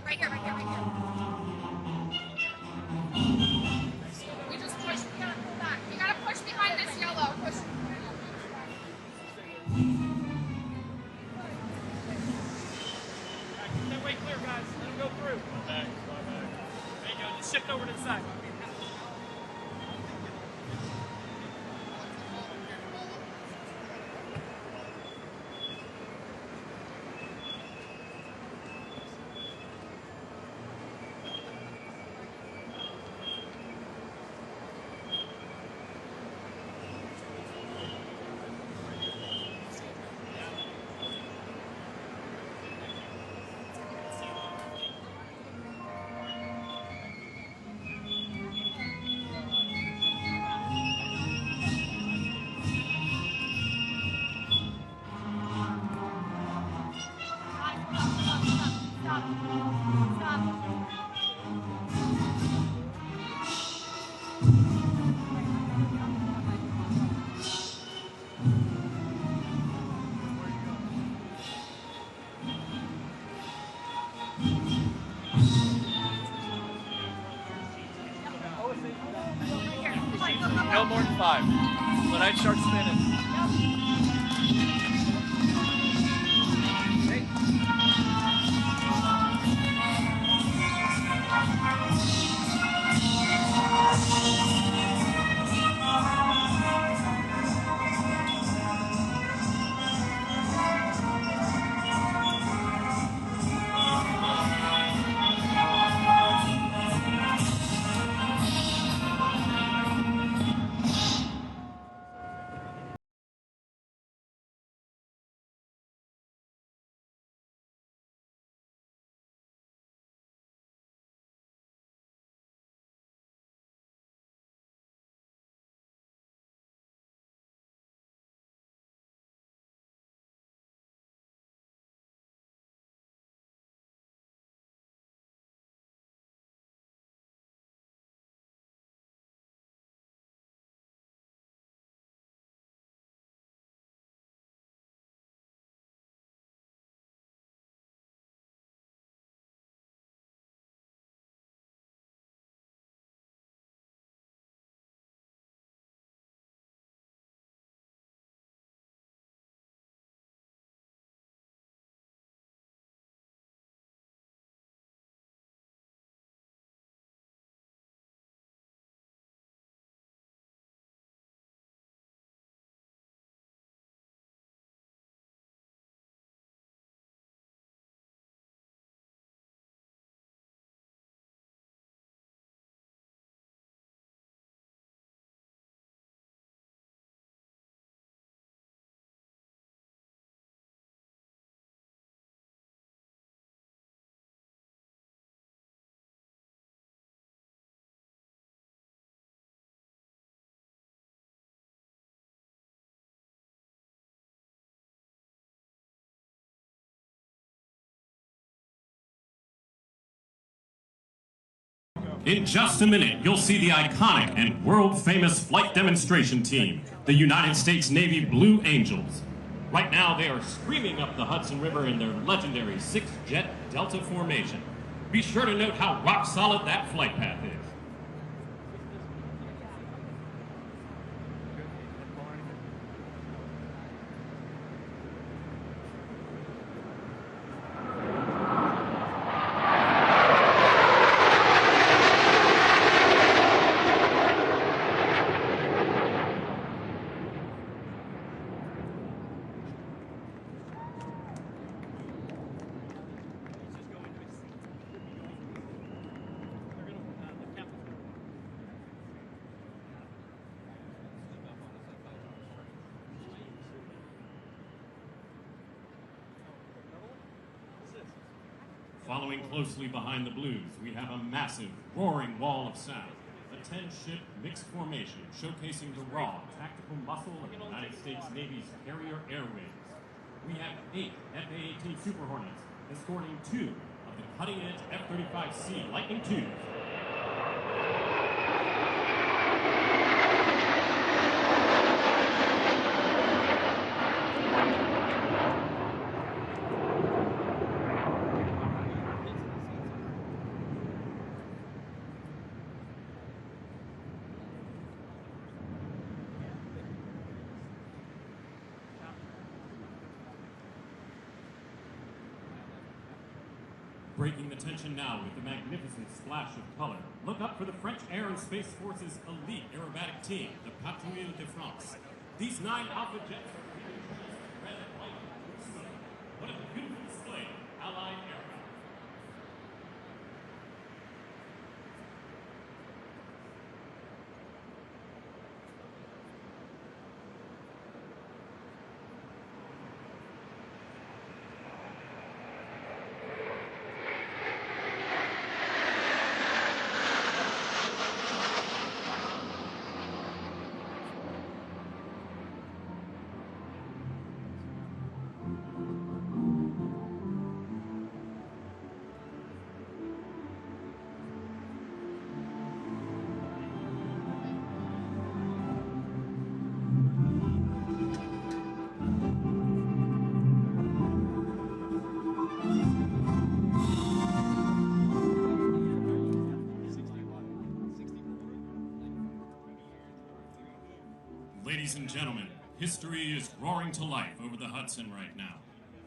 Right here, right here, right here. We just push. We gotta pull back. You gotta push behind this yellow. Push. Keep that way clear, guys. Let them go through. There you go. Just shift over to the side. No more than 5. When I start spinning. In just a minute, you'll see the iconic and world-famous flight demonstration team, the United States Navy Blue Angels. Right now, they are screaming up the Hudson River in their legendary 6-jet Delta formation. Be sure to note how rock-solid that flight path is. Following closely behind the Blues, we have a massive, roaring wall of sound. A 10-ship mixed formation showcasing the raw, tactical muscle of the United States Navy's carrier air wings. We have 8 F-A-18 Super Hornets escorting 2 of the cutting-edge F-35C Lightning IIs. Breaking the tension now with the magnificent splash of color. Look up for the French Air and Space Force's elite aerobatic team, the Patrouille de France. These 9 Alpha jets are red, white, and blue. What a beautiful display of Allied aircraft. Ladies and gentlemen, history is roaring to life over the Hudson right now.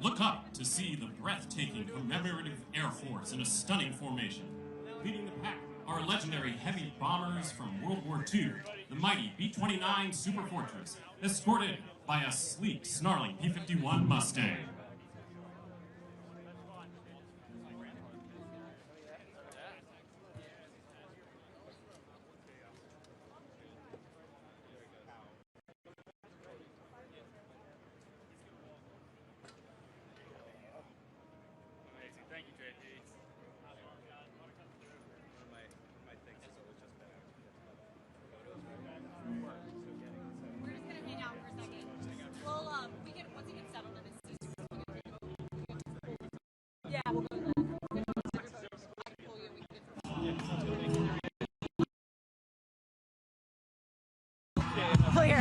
Look up to see the breathtaking commemorative Air Force in a stunning formation. Leading the pack are legendary heavy bombers from World War II, the mighty B-29 Super Fortress, escorted by a sleek, snarling P-51 Mustang. Amazing. Thank you, JD. We're just gonna hang out for a second. Well, we can once he gets settled in his seat. Yeah, we'll go then. I can pull you. We can get clear.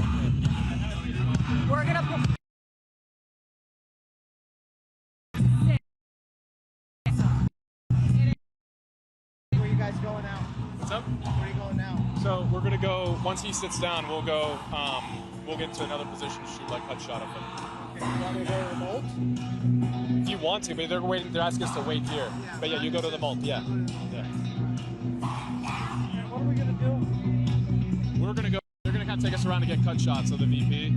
We're gonna put. Where are you guys going now? What's up? Where are you going now? So we're gonna go, once he sits down, we'll go, we'll get to another position to shoot like cut shot of him. Okay, you want to go to the Molt? If you want to, but they're asking us to wait here. Yeah, But yeah, you go to the Molt, yeah. Yeah. What are we going to do? We're gonna go, they're gonna kind of take us around to get cut shots of the VP.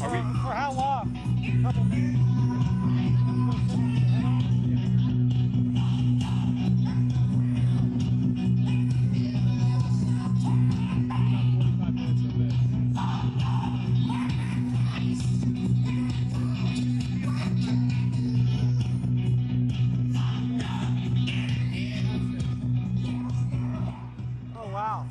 Are we? For how long? A couple minutes? Oh, wow.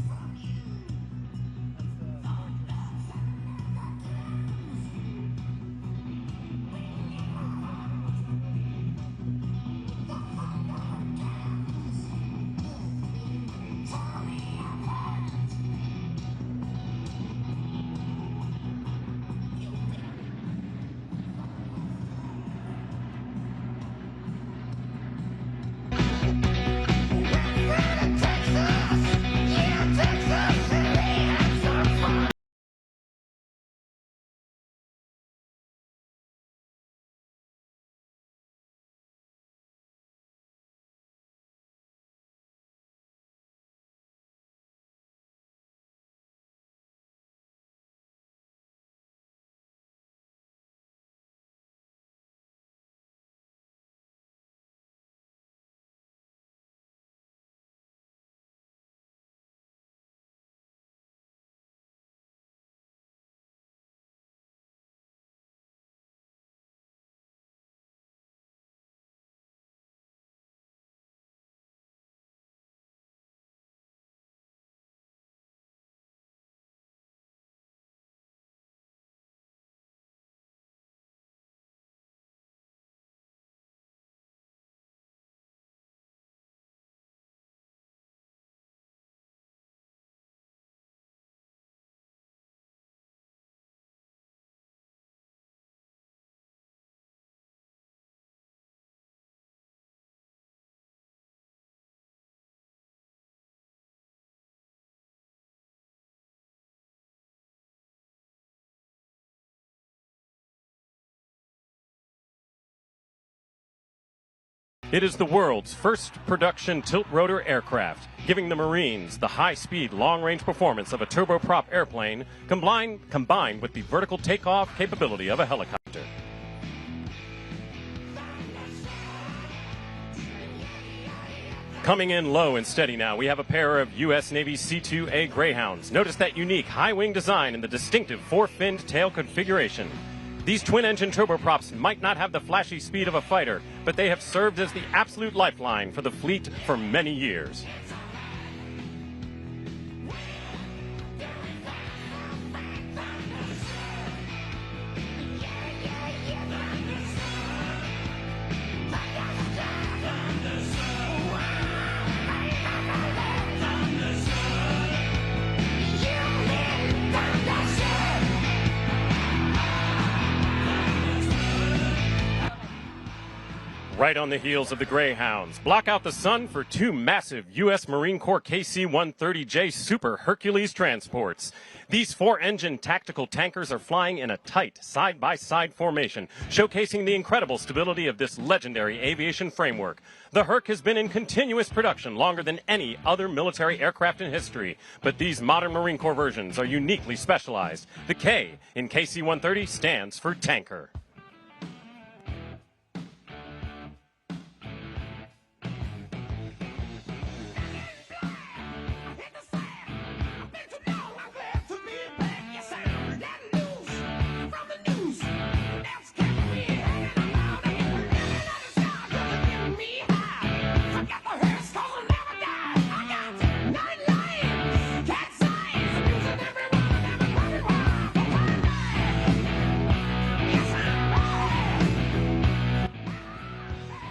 That's It is the world's first production tilt-rotor aircraft, giving the Marines the high-speed, long-range performance of a turboprop airplane combined with the vertical takeoff capability of a helicopter. Coming in low and steady now, we have a pair of U.S. Navy C-2A Greyhounds. Notice that unique high-wing design and the distinctive four-finned tail configuration. These twin-engine turboprops might not have the flashy speed of a fighter, but they have served as the absolute lifeline for the fleet for many years. Right on the heels of the Greyhounds, block out the sun for two massive U.S. Marine Corps KC-130J Super Hercules transports. These four-engine tactical tankers are flying in a tight side-by-side formation, showcasing the incredible stability of this legendary aviation framework. The Herc has been in continuous production longer than any other military aircraft in history, but these modern Marine Corps versions are uniquely specialized. The K in KC-130 stands for tanker.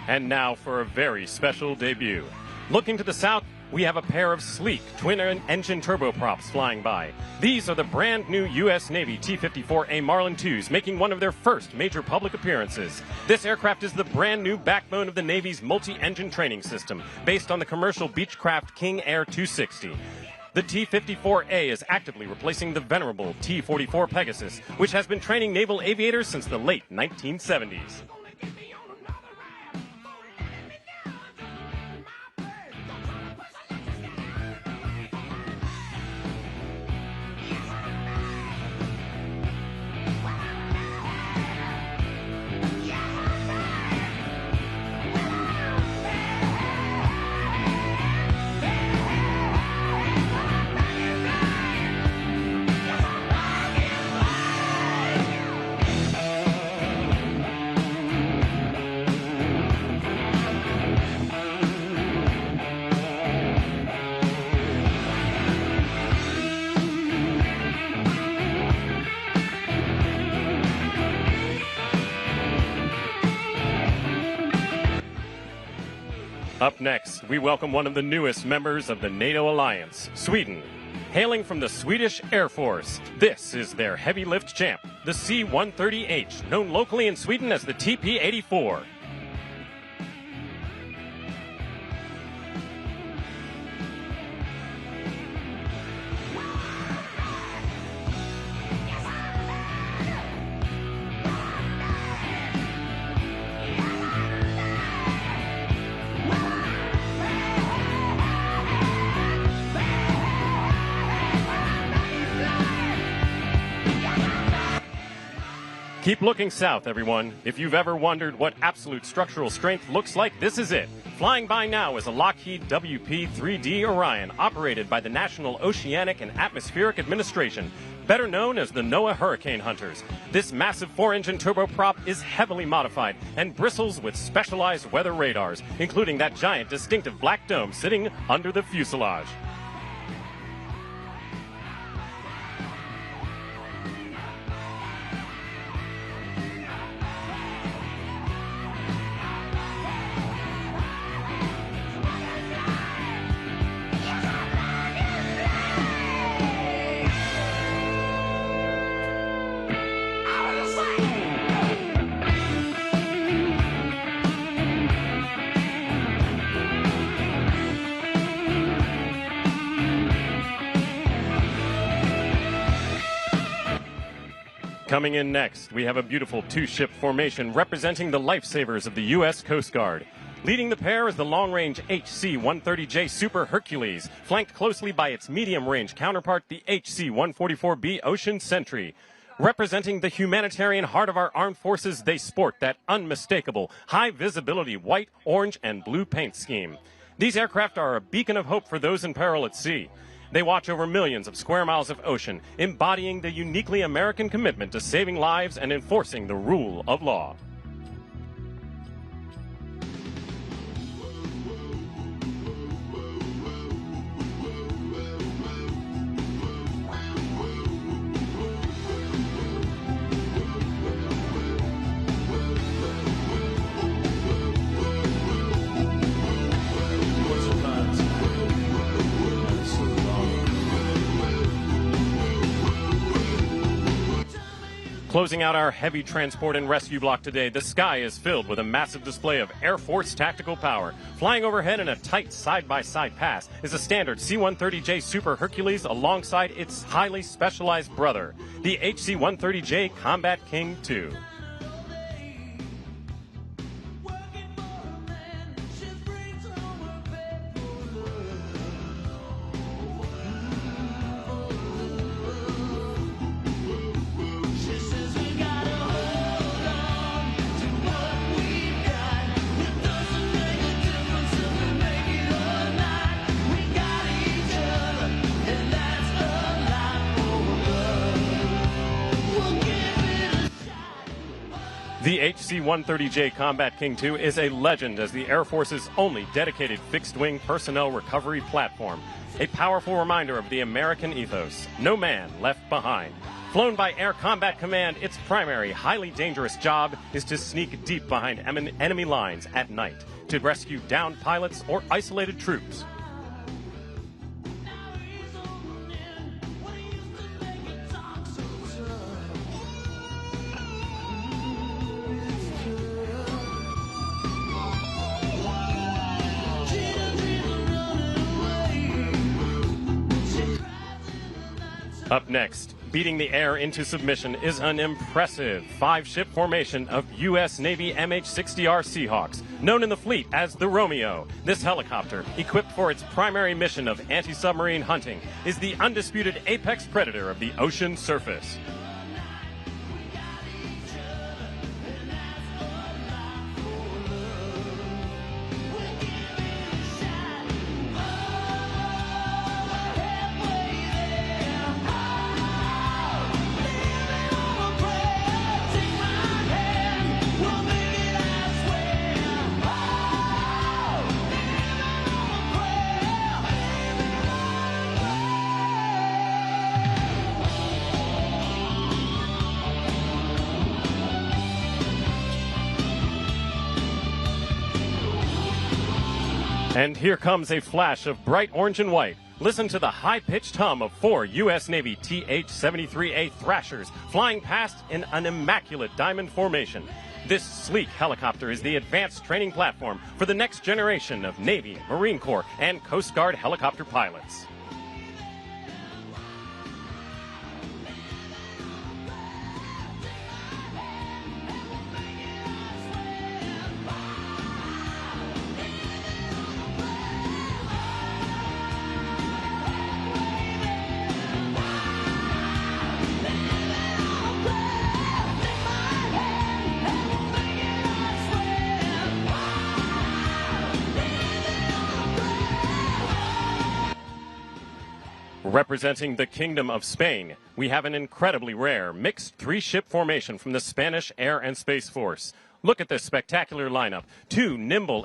And now for a very special debut. Looking to the south, we have a pair of sleek twin-engine turboprops flying by. These are the brand new U.S. Navy T-54A Marlin IIs, making one of their first major public appearances. This aircraft is the brand new backbone of the Navy's multi-engine training system, based on the commercial Beechcraft King Air 260. The T-54A is actively replacing the venerable T-44 Pegasus, which has been training naval aviators since the late 1970s. Up next, we welcome one of the newest members of the NATO alliance, Sweden. Hailing from the Swedish Air Force, this is their heavy lift champ, the C-130H, known locally in Sweden as the TP-84. Keep looking south, everyone. If you've ever wondered what absolute structural strength looks like, this is it. Flying by now is a Lockheed WP-3D Orion, operated by the National Oceanic and Atmospheric Administration, better known as the NOAA Hurricane Hunters. This massive four-engine turboprop is heavily modified and bristles with specialized weather radars, including that giant distinctive black dome sitting under the fuselage. Coming in next, we have a beautiful two-ship formation representing the lifesavers of the U.S. Coast Guard. Leading the pair is the long-range HC-130J Super Hercules, flanked closely by its medium-range counterpart, the HC-144B Ocean Sentry. Representing the humanitarian heart of our armed forces, they sport that unmistakable, high-visibility white, orange, and blue paint scheme. These aircraft are a beacon of hope for those in peril at sea. They watch over millions of square miles of ocean, embodying the uniquely American commitment to saving lives and enforcing the rule of law. Closing out our heavy transport and rescue block today, the sky is filled with a massive display of Air Force tactical power. Flying overhead in a tight side-by-side pass is a standard C-130J Super Hercules alongside its highly specialized brother, the HC-130J Combat King II. The HC-130J Combat King II is a legend as the Air Force's only dedicated fixed-wing personnel recovery platform. A powerful reminder of the American ethos, no man left behind. Flown by Air Combat Command, its primary, highly dangerous job is to sneak deep behind enemy lines at night to rescue downed pilots or isolated troops. Up next, beating the air into submission is an impressive 5-ship formation of U.S. Navy MH-60R Seahawks, known in the fleet as the Romeo. This helicopter, equipped for its primary mission of anti-submarine hunting, is the undisputed apex predator of the ocean surface. And here comes a flash of bright orange and white. Listen to the high-pitched hum of 4 U.S. Navy TH-73A Thrashers flying past in an immaculate diamond formation. This sleek helicopter is the advanced training platform for the next generation of Navy, Marine Corps, and Coast Guard helicopter pilots. Representing the Kingdom of Spain, we have an incredibly rare mixed 3-ship formation from the Spanish Air and Space Force. Look at this spectacular lineup. 2 nimble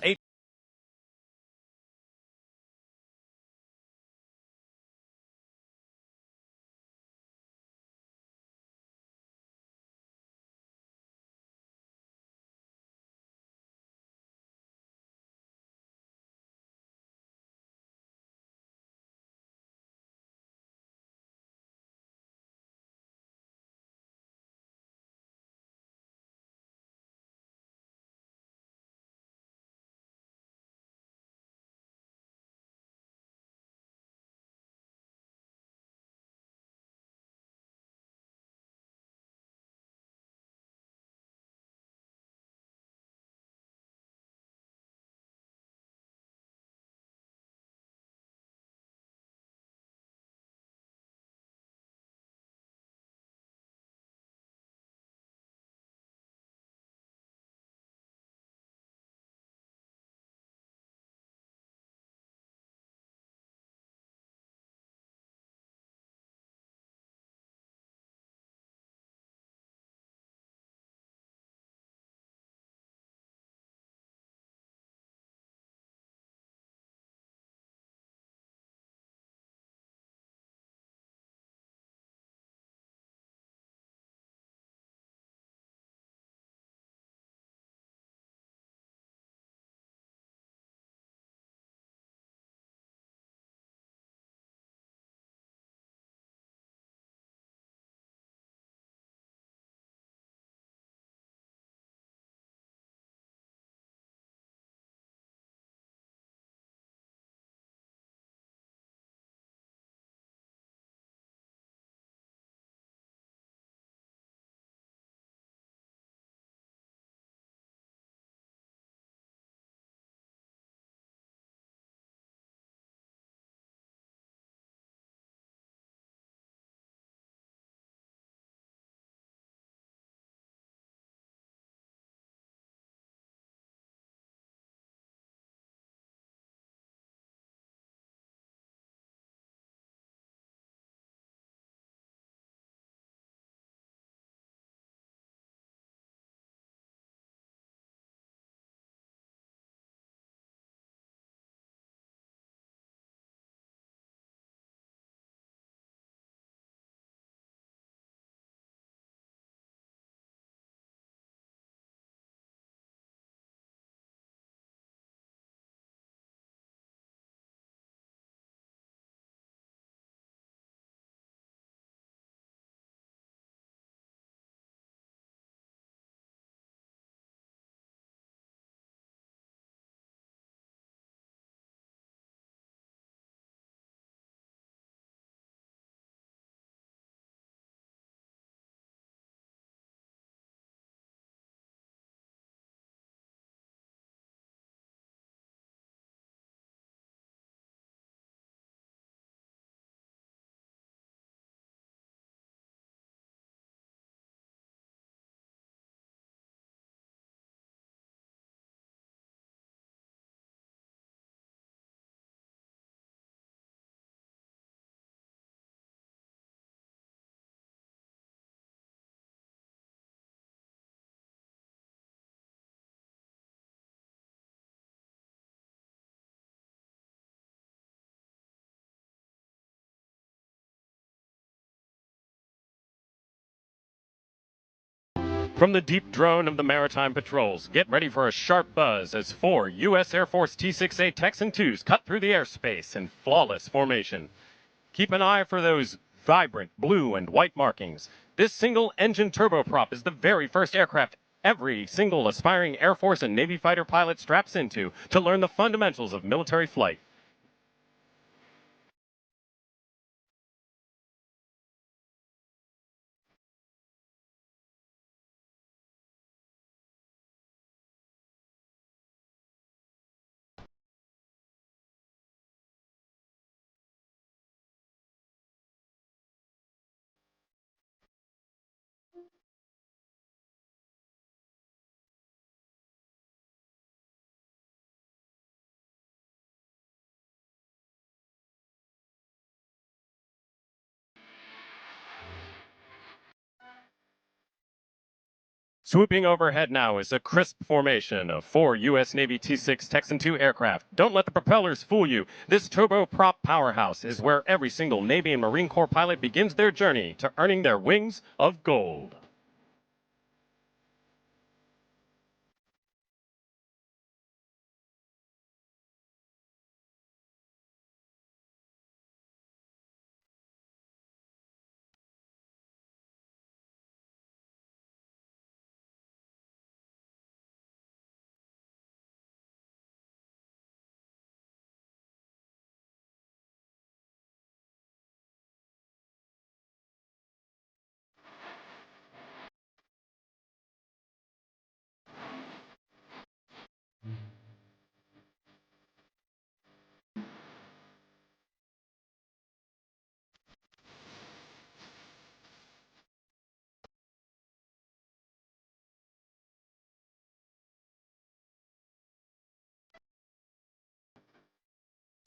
From the deep drone of the maritime patrols, get ready for a sharp buzz as 4 U.S. Air Force T-6A Texan IIs cut through the airspace in flawless formation. Keep an eye for those vibrant blue and white markings. This single-engine turboprop is the very first aircraft every single aspiring Air Force and Navy fighter pilot straps into to learn the fundamentals of military flight. Swooping overhead now is a crisp formation of 4 U.S. Navy T-6 Texan II aircraft. Don't let the propellers fool you. This turboprop powerhouse is where every single Navy and Marine Corps pilot begins their journey to earning their wings of gold.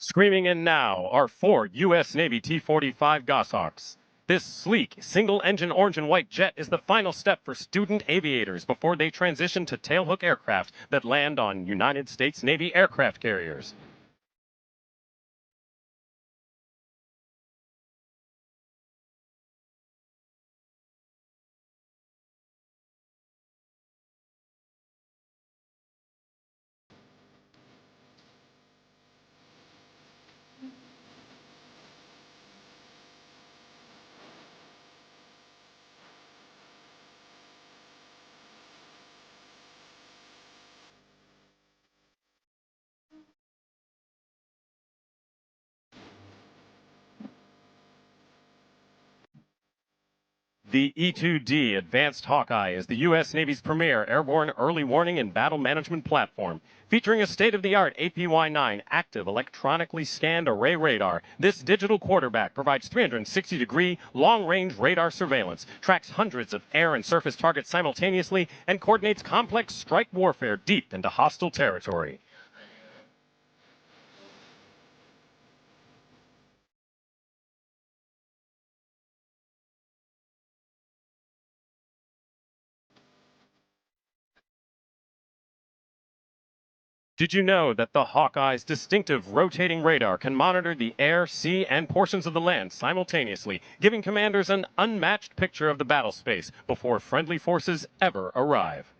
Screaming in now are 4 U.S. Navy T-45 Goshawks. This sleek, single-engine orange and white jet is the final step for student aviators before they transition to tailhook aircraft that land on United States Navy aircraft carriers. The E-2D Advanced Hawkeye is the U.S. Navy's premier airborne early warning and battle management platform. Featuring a state-of-the-art APY-9 active electronically scanned array radar, this digital quarterback provides 360-degree long-range radar surveillance, tracks hundreds of air and surface targets simultaneously, and coordinates complex strike warfare deep into hostile territory. Did you know that the Hawkeye's distinctive rotating radar can monitor the air, sea, and portions of the land simultaneously, giving commanders an unmatched picture of the battle space before friendly forces ever arrive?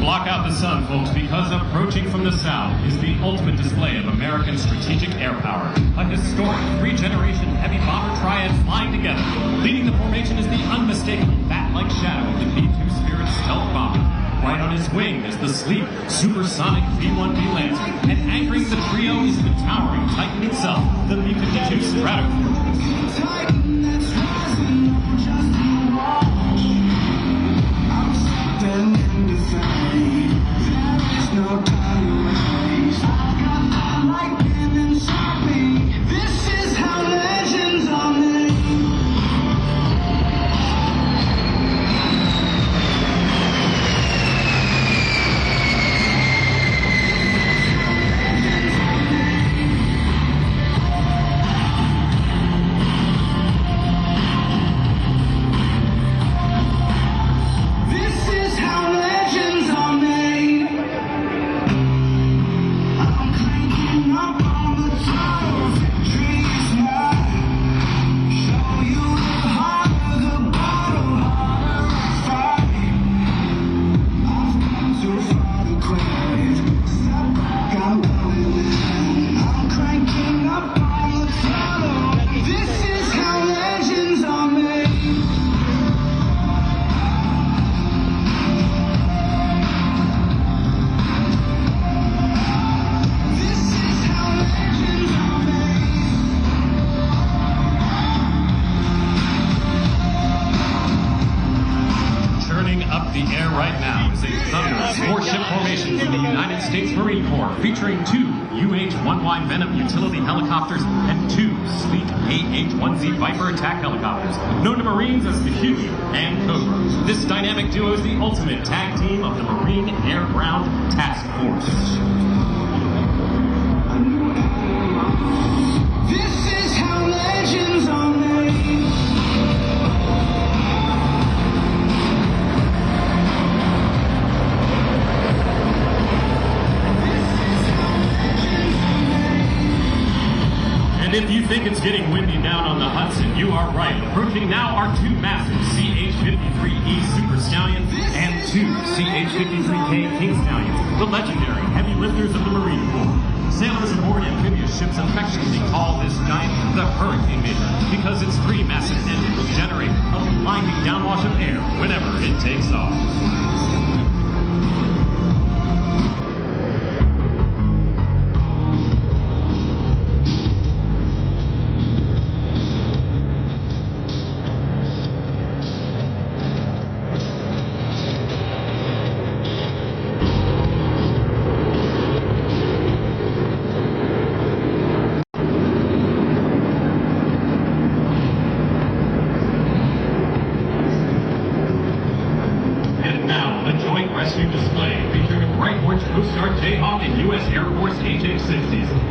block out the sun, folks, because approaching from the south is the ultimate display of American strategic air power. A historic three-generation heavy bomber triad flying together. Leading the formation is the unmistakable bat-like shadow of the B-2 Spirit stealth bomber. Right on his wing is the sleek, supersonic B-1B Lancer, and anchoring the trio is the towering Titan itself, the B-52 Stratofortress. Featuring 2 UH-1Y Venom utility helicopters and 2 sleek AH-1Z Viper attack helicopters, known to Marines as the Huey and Cobra. This dynamic duo is the ultimate tag team of the Marine Air Ground Task Force. This is how legends are made. And if you think it's getting windy down on the Hudson, you are right. Approaching now are 2 massive CH-53E Super Stallions and 2 CH-53K King Stallions, the legendary heavy lifters of the Marine Corps. Sailors aboard amphibious ships affectionately call this giant the Hurricane Major because its 3 massive engines generate a blinding downwash of air whenever it takes off.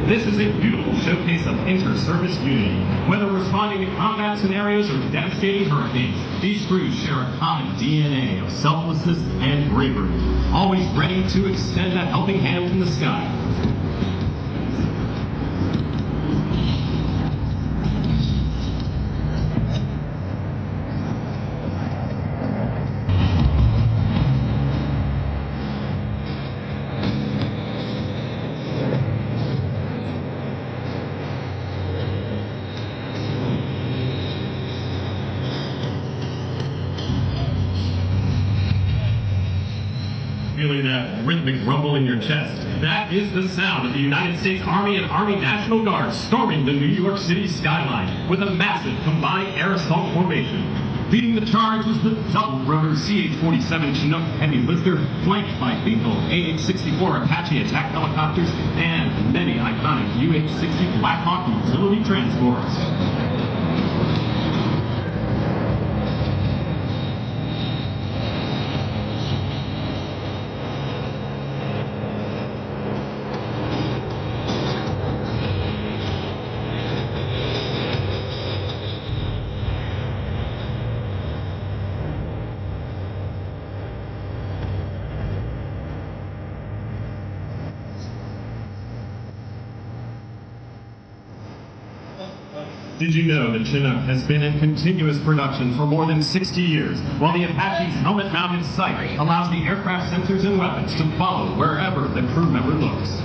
This is a beautiful showcase of inter-service unity. Whether responding to combat scenarios or devastating hurricanes, these crews share a common DNA of selflessness and bravery, always ready to extend a helping hand from the sky. Feeling that rhythmic rumble in your chest? That is the sound of the United States Army and Army National Guard storming the New York City skyline with a massive combined air assault formation. Leading the charge was the double-rotor CH-47 Chinook heavy lifter, flanked by lethal AH-64 Apache attack helicopters and many iconic UH-60 Black Hawk utility transports. Did you know that Chinook has been in continuous production for more than 60 years, while the Apache's helmet-mounted sight allows the aircraft sensors and weapons to follow wherever the crew member looks?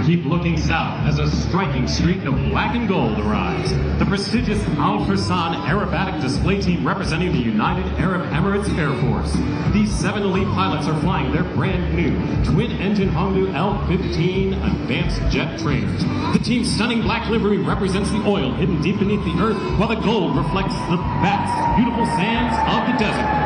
Keep looking south as a striking streak of black and gold arrives. The prestigious Al Fursan Aerobatic Display Team representing the United Arab Emirates Air Force. These 7 elite pilots are flying their brand new twin-engine Hongdu L-15 advanced jet trainers. The team's stunning black livery represents the oil hidden deep beneath the earth, while the gold reflects the vast, beautiful sands of the desert.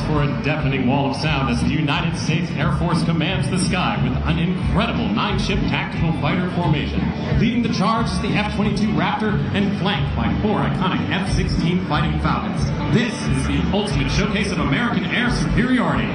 For a deafening wall of sound as the United States Air Force commands the sky with an incredible 9-ship tactical fighter formation. Leading the charge is the F-22 Raptor and flanked by 4 iconic F-16 Fighting Falcons. This is the ultimate showcase of American air superiority.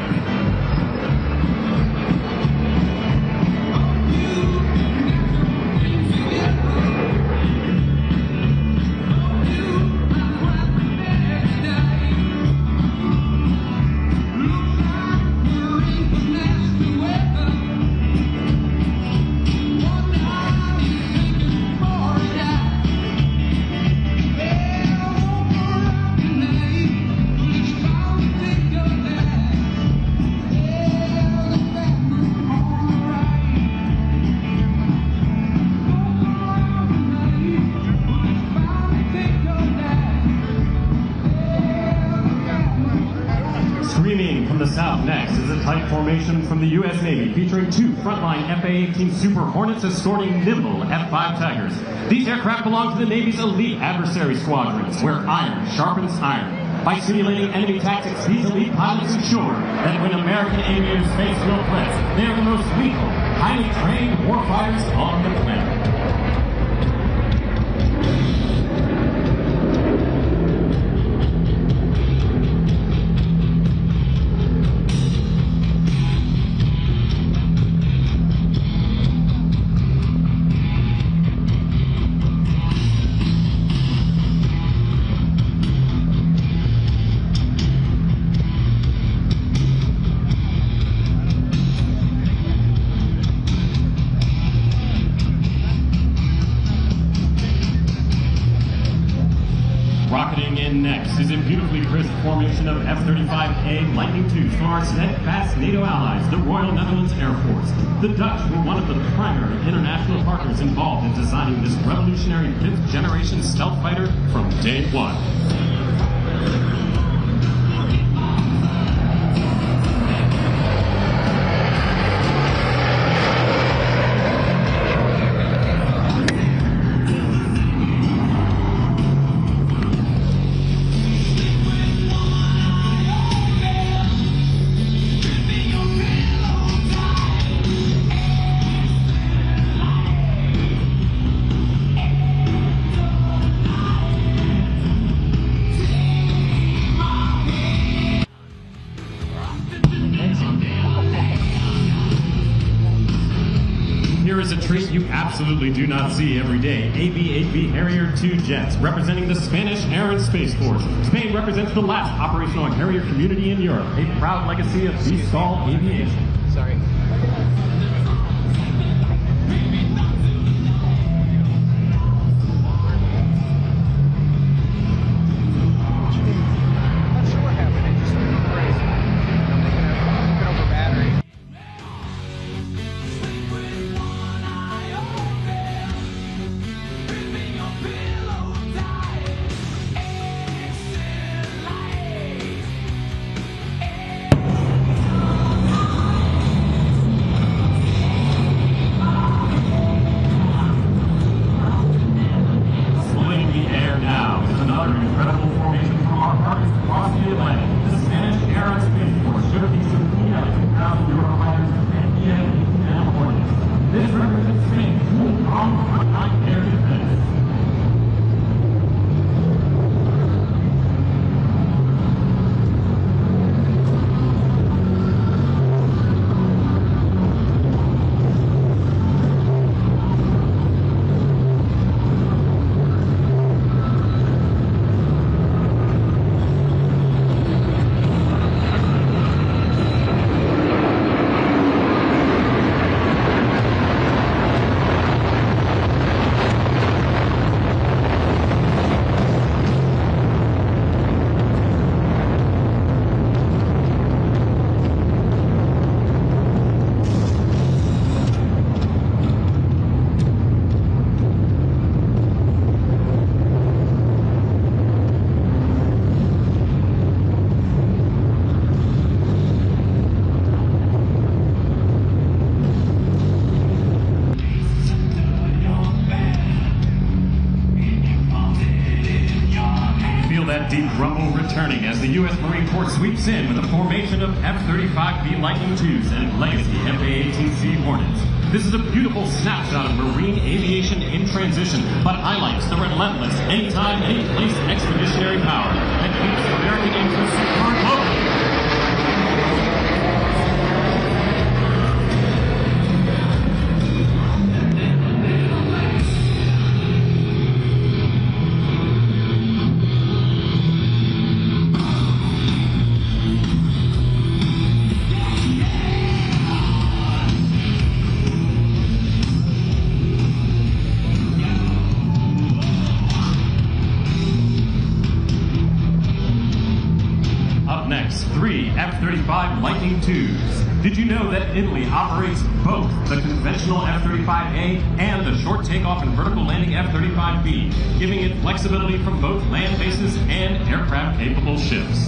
Formation from the U.S. Navy featuring 2 frontline FA-18 Super Hornets escorting nimble F-5 Tigers. These aircraft belong to the Navy's elite adversary squadrons, where iron sharpens iron. By simulating enemy tactics, these elite pilots ensure that when American aviators face real threats, they are the most lethal, highly trained warfighters on the planet. Next is a beautifully crisp formation of F-35A Lightning IIs from our steadfast NATO allies, the Royal Netherlands Air Force. The Dutch were one of the primary international partners involved in designing this revolutionary 5th-generation stealth fighter from day one. absolutely do not see every day. AB-8B Harrier II jets, representing the Spanish Air and Space Force. Spain represents the last operational Harrier community in Europe, a proud legacy of Seastall aviation. Sorry. Not sure what happened. It just went crazy. I'm thinking of over battery. Splitting the air now is another incredible formation from our partners across the Atlantic. The Spanish Air and Space Force should have been supreme at 2,000 Eurofighters and EA-18 Hornets. This represents Spain's strong frontline air defense. That deep rumble returning as the U.S. Marine Corps sweeps in with a formation of F-35B Lightning IIs and legacy FA-18C Hornets. This is a beautiful snapshot of marine aviation in transition, but highlights the relentless, anytime, any-place expeditionary power that keeps American interests secured locally. Up next, 3 F-35 Lightning IIs. Did you know that Italy operates both the conventional F-35A and the short takeoff and vertical landing F-35B, giving it flexibility from both land bases and aircraft-capable ships?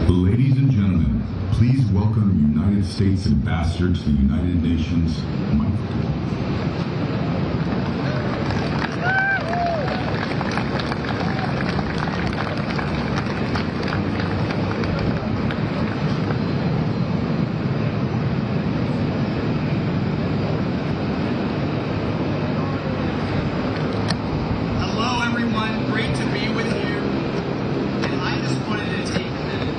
Ladies and gentlemen, please welcome United States Ambassador to the United Nations, Michael. Hello, everyone. Great to be with you. And I just wanted to take a minute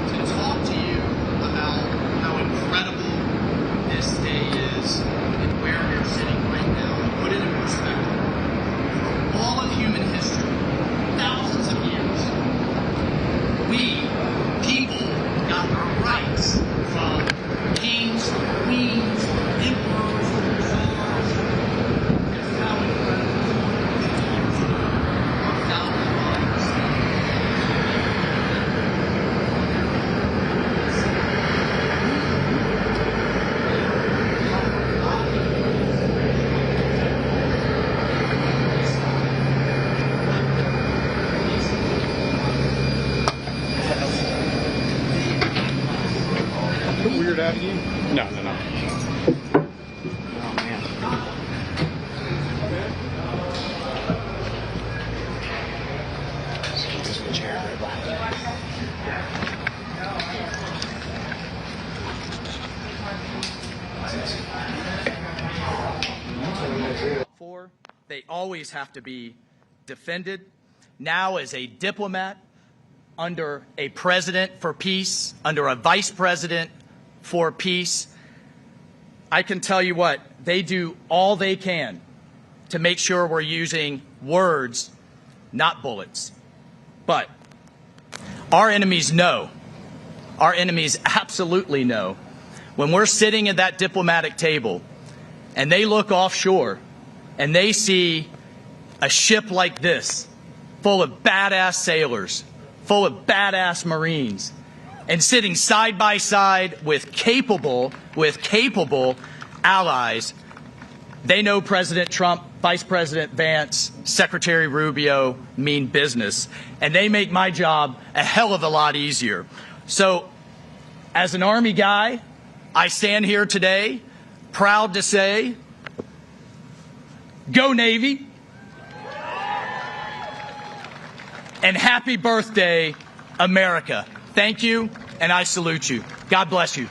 to talk to you about how incredible this day is and where we're sitting right now, and put it in perspective. For all of human history, thousands of years, we, people, got our rights from kings, queens, emperors, czars. Just how incredible 50 years ago our founding fathers Weird Avenue? No. Oh, man. There's a chair right behind for, they always have to be defended. Now, as a diplomat, under a president for peace, under a vice president for peace, I can tell you what, they do all they can to make sure we're using words, not bullets. But our enemies know, our enemies absolutely know, when we're sitting at that diplomatic table and they look offshore and they see a ship like this, full of badass sailors, full of badass Marines, and sitting side by side with capable allies, they know President Trump, Vice President Vance, Secretary Rubio mean business, and they make my job a hell of a lot easier. So, as an Army guy, I stand here today proud to say, go Navy, and happy birthday, America. Thank you, and I salute you. God bless you.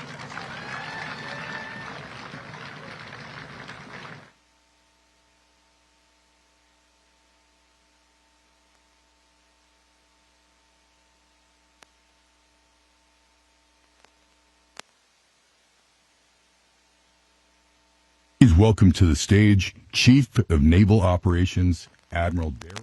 Please welcome to the stage Chief of Naval Operations, Admiral Daryl.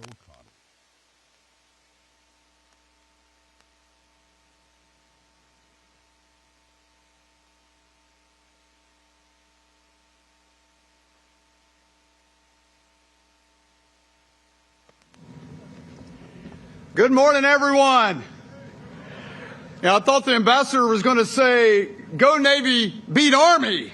Good morning, everyone. I thought the ambassador was going to say, go Navy, beat Army.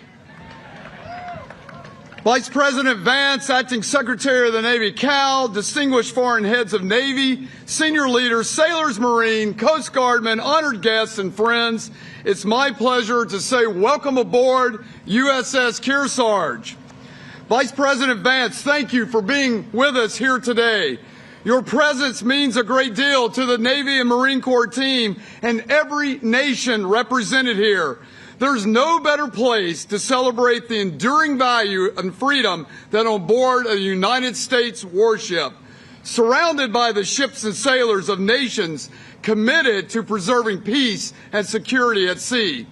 Vice President Vance, Acting Secretary of the Navy Cal, distinguished foreign heads of Navy, senior leaders, sailors, Marine, Coast Guardmen, honored guests, and friends, it's my pleasure to say welcome aboard USS Kearsarge. Vice President Vance, thank you for being with us here today. Your presence means a great deal to the Navy and Marine Corps team and every nation represented here. There's no better place to celebrate the enduring value and freedom than on board a United States warship, surrounded by the ships and sailors of nations committed to preserving peace and security at sea.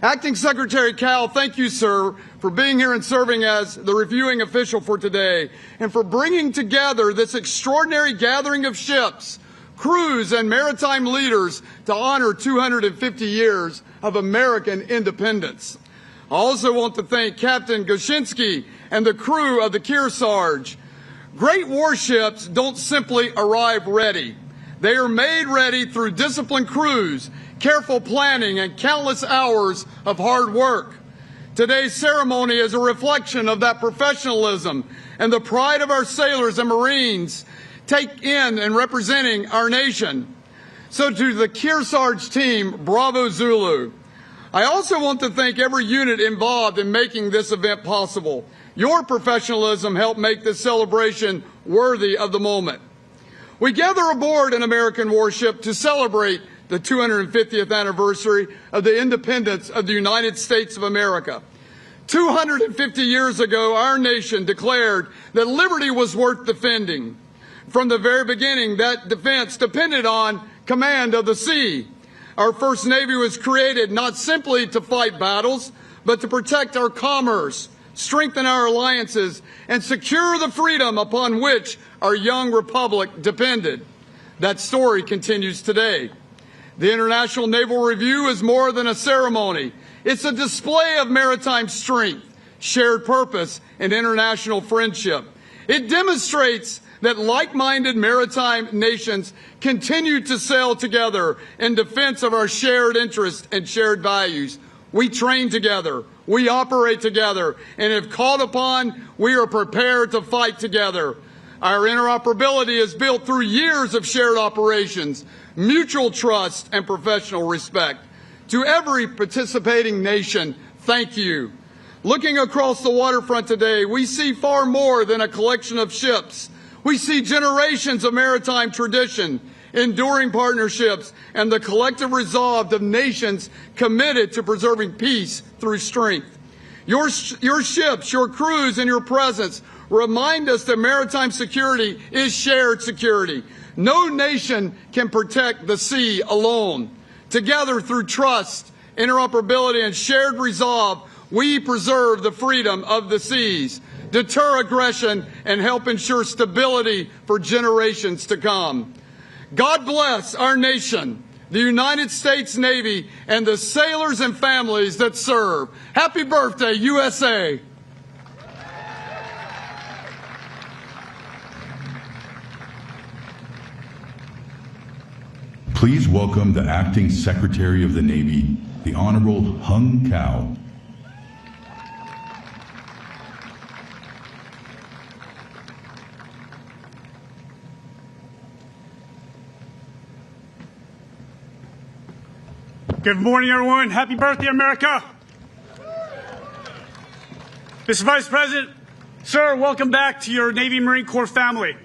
Acting Secretary Cal, thank you, sir, for being here and serving as the reviewing official for today, and for bringing together this extraordinary gathering of ships, crews, and maritime leaders to honor 250 years of American independence. I also want to thank Captain Goshinsky and the crew of the Kearsarge. Great warships don't simply arrive ready. They are made ready through disciplined crews, careful planning, and countless hours of hard work. Today's ceremony is a reflection of that professionalism and the pride of our sailors and Marines take in representing our nation. So to the Kearsarge team, bravo Zulu. I also want to thank every unit involved in making this event possible. Your professionalism helped make this celebration worthy of the moment. We gather aboard an American warship to celebrate the 250th anniversary of the independence of the United States of America. 250 years ago, our nation declared that liberty was worth defending. From the very beginning, that defense depended on command of the sea. Our first Navy was created not simply to fight battles, but to protect our commerce, strengthen our alliances, and secure the freedom upon which our young republic depended. That story continues today. The International Naval Review is more than a ceremony. It's a display of maritime strength, shared purpose, and international friendship. It demonstrates that like-minded maritime nations continue to sail together in defense of our shared interests and shared values. We train together, we operate together, and if called upon, we are prepared to fight together. Our interoperability is built through years of shared operations, mutual trust, and professional respect. To every participating nation, thank you. Looking across the waterfront today, we see far more than a collection of ships. We see generations of maritime tradition, enduring partnerships, and the collective resolve of nations committed to preserving peace through strength. Your ships, your crews, and your presence remind us that maritime security is shared security. No nation can protect the sea alone. Together, through trust, interoperability, and shared resolve, we preserve the freedom of the seas, deter aggression, and help ensure stability for generations to come. God bless our nation, the United States Navy, and the sailors and families that serve. Happy birthday, USA! Please welcome the Acting Secretary of the Navy, the Honorable Hung Cao. Good morning, everyone. Happy birthday, America. Mr. Vice President, sir, welcome back to your Navy Marine Corps family.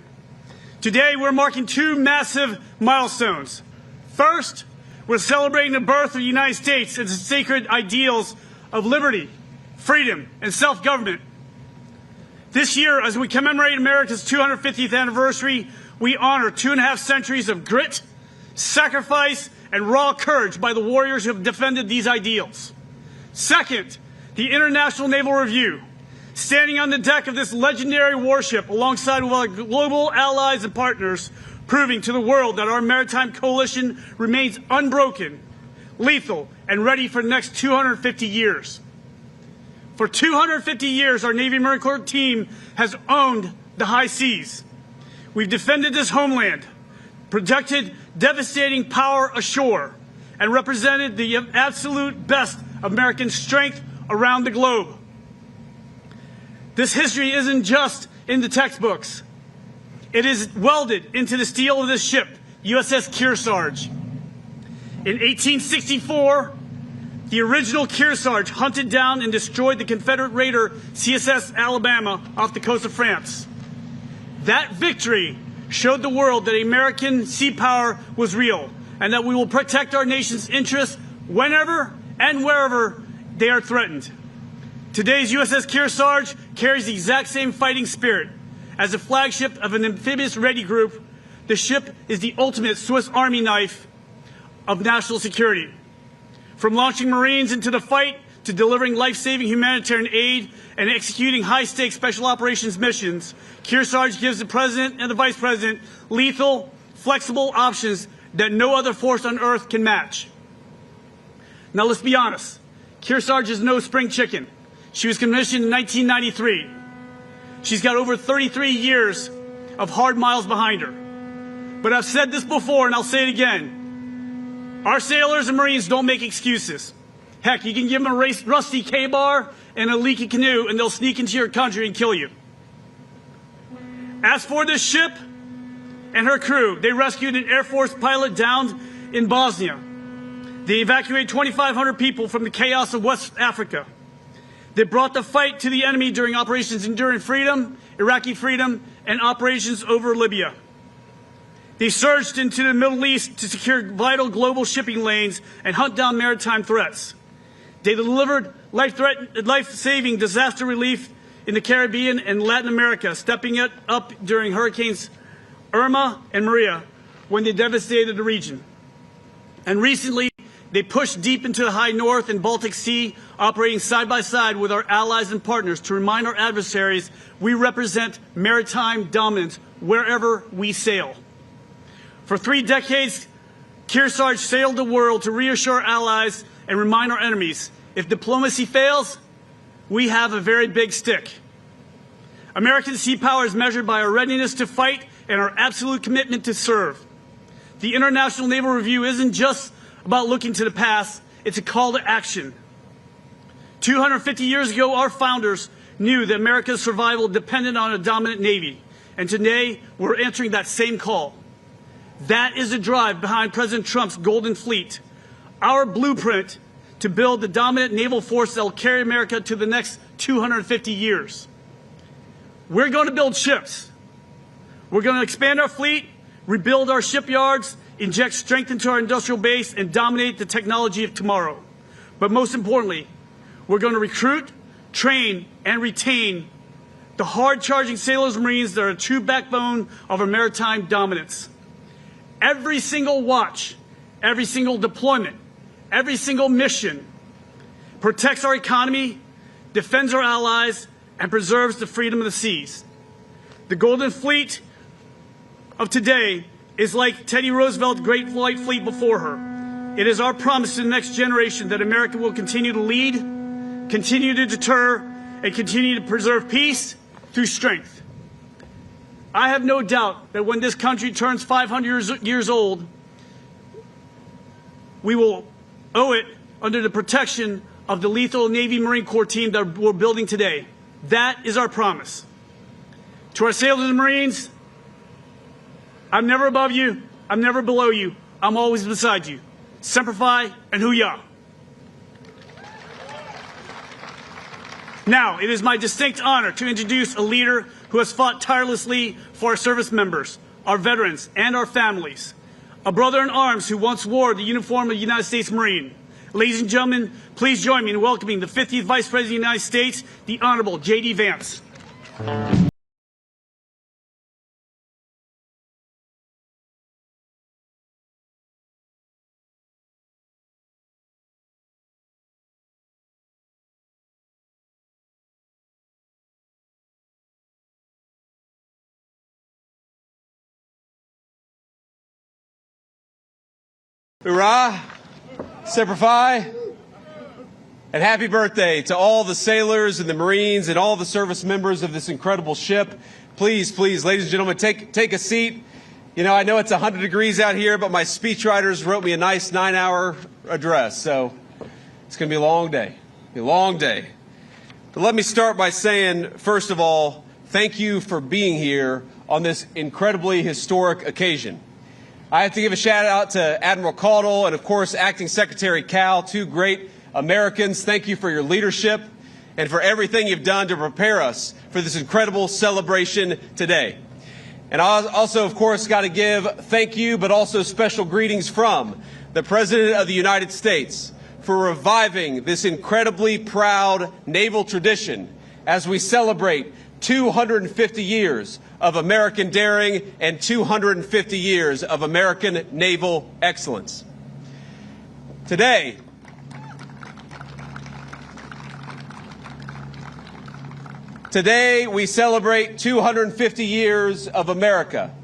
Today, we're marking two massive milestones. First, we're celebrating the birth of the United States and its sacred ideals of liberty, freedom, and self-government. This year, as we commemorate America's 250th anniversary, we honor 2.5 centuries of grit, sacrifice, and raw courage by the warriors who have defended these ideals. Second, the International Naval Review, standing on the deck of this legendary warship alongside our global allies and partners, proving to the world that our maritime coalition remains unbroken, lethal, and ready for the next 250 years. For 250 years, our Navy Marine Corps team has owned the high seas. We've defended this homeland, projected devastating power ashore, and represented the absolute best American strength around the globe. This history isn't just in the textbooks. It is welded into the steel of this ship, USS Kearsarge. In 1864, the original Kearsarge hunted down and destroyed the Confederate raider CSS Alabama off the coast of France. That victory showed the world that American sea power was real and that we will protect our nation's interests whenever and wherever they are threatened. Today's USS Kearsarge carries the exact same fighting spirit. As a flagship of an amphibious ready group, the ship is the ultimate Swiss Army knife of national security. From launching Marines into the fight to delivering life-saving humanitarian aid and executing high-stakes special operations missions, Kearsarge gives the President and the Vice President lethal, flexible options that no other force on Earth can match. Now let's be honest, Kearsarge is no spring chicken. She was commissioned in 1993. She's got over 33 years of hard miles behind her. But I've said this before and I'll say it again. Our sailors and Marines don't make excuses. Heck, you can give them a rusty K-bar and a leaky canoe and they'll sneak into your country and kill you. As for this ship and her crew, they rescued an Air Force pilot downed in Bosnia. They evacuated 2,500 people from the chaos of West Africa. They brought the fight to the enemy during Operations Enduring Freedom, Iraqi Freedom, and Operations Over Libya. They surged into the Middle East to secure vital global shipping lanes and hunt down maritime threats. They delivered life-saving disaster relief in the Caribbean and Latin America, stepping it up during Hurricanes Irma and Maria when they devastated the region. And recently, they pushed deep into the high north and Baltic Sea, operating side by side with our allies and partners to remind our adversaries we represent maritime dominance wherever we sail. For 3 decades, Kearsarge sailed the world to reassure allies and remind our enemies, if diplomacy fails, we have a very big stick. American sea power is measured by our readiness to fight and our absolute commitment to serve. The International Naval Review isn't just about looking to the past, it's a call to action. 250 years ago, our founders knew that America's survival depended on a dominant Navy, and today we're answering that same call. That is the drive behind President Trump's Golden Fleet, our blueprint to build the dominant naval force that will carry America to the next 250 years. We're going to build ships. We're going to expand our fleet, rebuild our shipyards, inject strength into our industrial base, and dominate the technology of tomorrow. But most importantly, we're going to recruit, train, and retain the hard-charging sailors and Marines that are a true backbone of our maritime dominance. Every single watch, every single deployment, every single mission protects our economy, defends our allies, and preserves the freedom of the seas. The Golden Fleet of today is like Teddy Roosevelt's Great White Fleet before her. It is our promise to the next generation that America will continue to lead, continue to deter, and continue to preserve peace through strength. I have no doubt that when this country turns 500 years old, we will owe it under the protection of the lethal Navy Marine Corps team that we're building today. That is our promise. To our sailors and Marines, I'm never above you, I'm never below you, I'm always beside you. Semper Fi and Hoo-yah. Now, it is my distinct honor to introduce a leader who has fought tirelessly for our service members, our veterans, and our families. A brother in arms who once wore the uniform of the United States Marine. Ladies and gentlemen, please join me in welcoming the 50th Vice President of the United States, the Honorable JD Vance. Hoorah! Semper Fi! And happy birthday to all the sailors and the Marines and all the service members of this incredible ship. Please, please, ladies and gentlemen, take a seat. You know, I know it's 100 degrees out here, but my speechwriters wrote me a nice 9-hour address, so it's going to be a long day. A long day. But let me start by saying, first of all, thank you for being here on this incredibly historic occasion. I have to give a shout out to Admiral Caudle and, of course, Acting Secretary Cal, 2 great Americans. Thank you for your leadership and for everything you've done to prepare us for this incredible celebration today. And I also, of course, got to give thank you, but also special greetings from the President of the United States for reviving this incredibly proud naval tradition as we celebrate 250 years of American daring and 250 years of American naval excellence. Today, we celebrate 250 years of America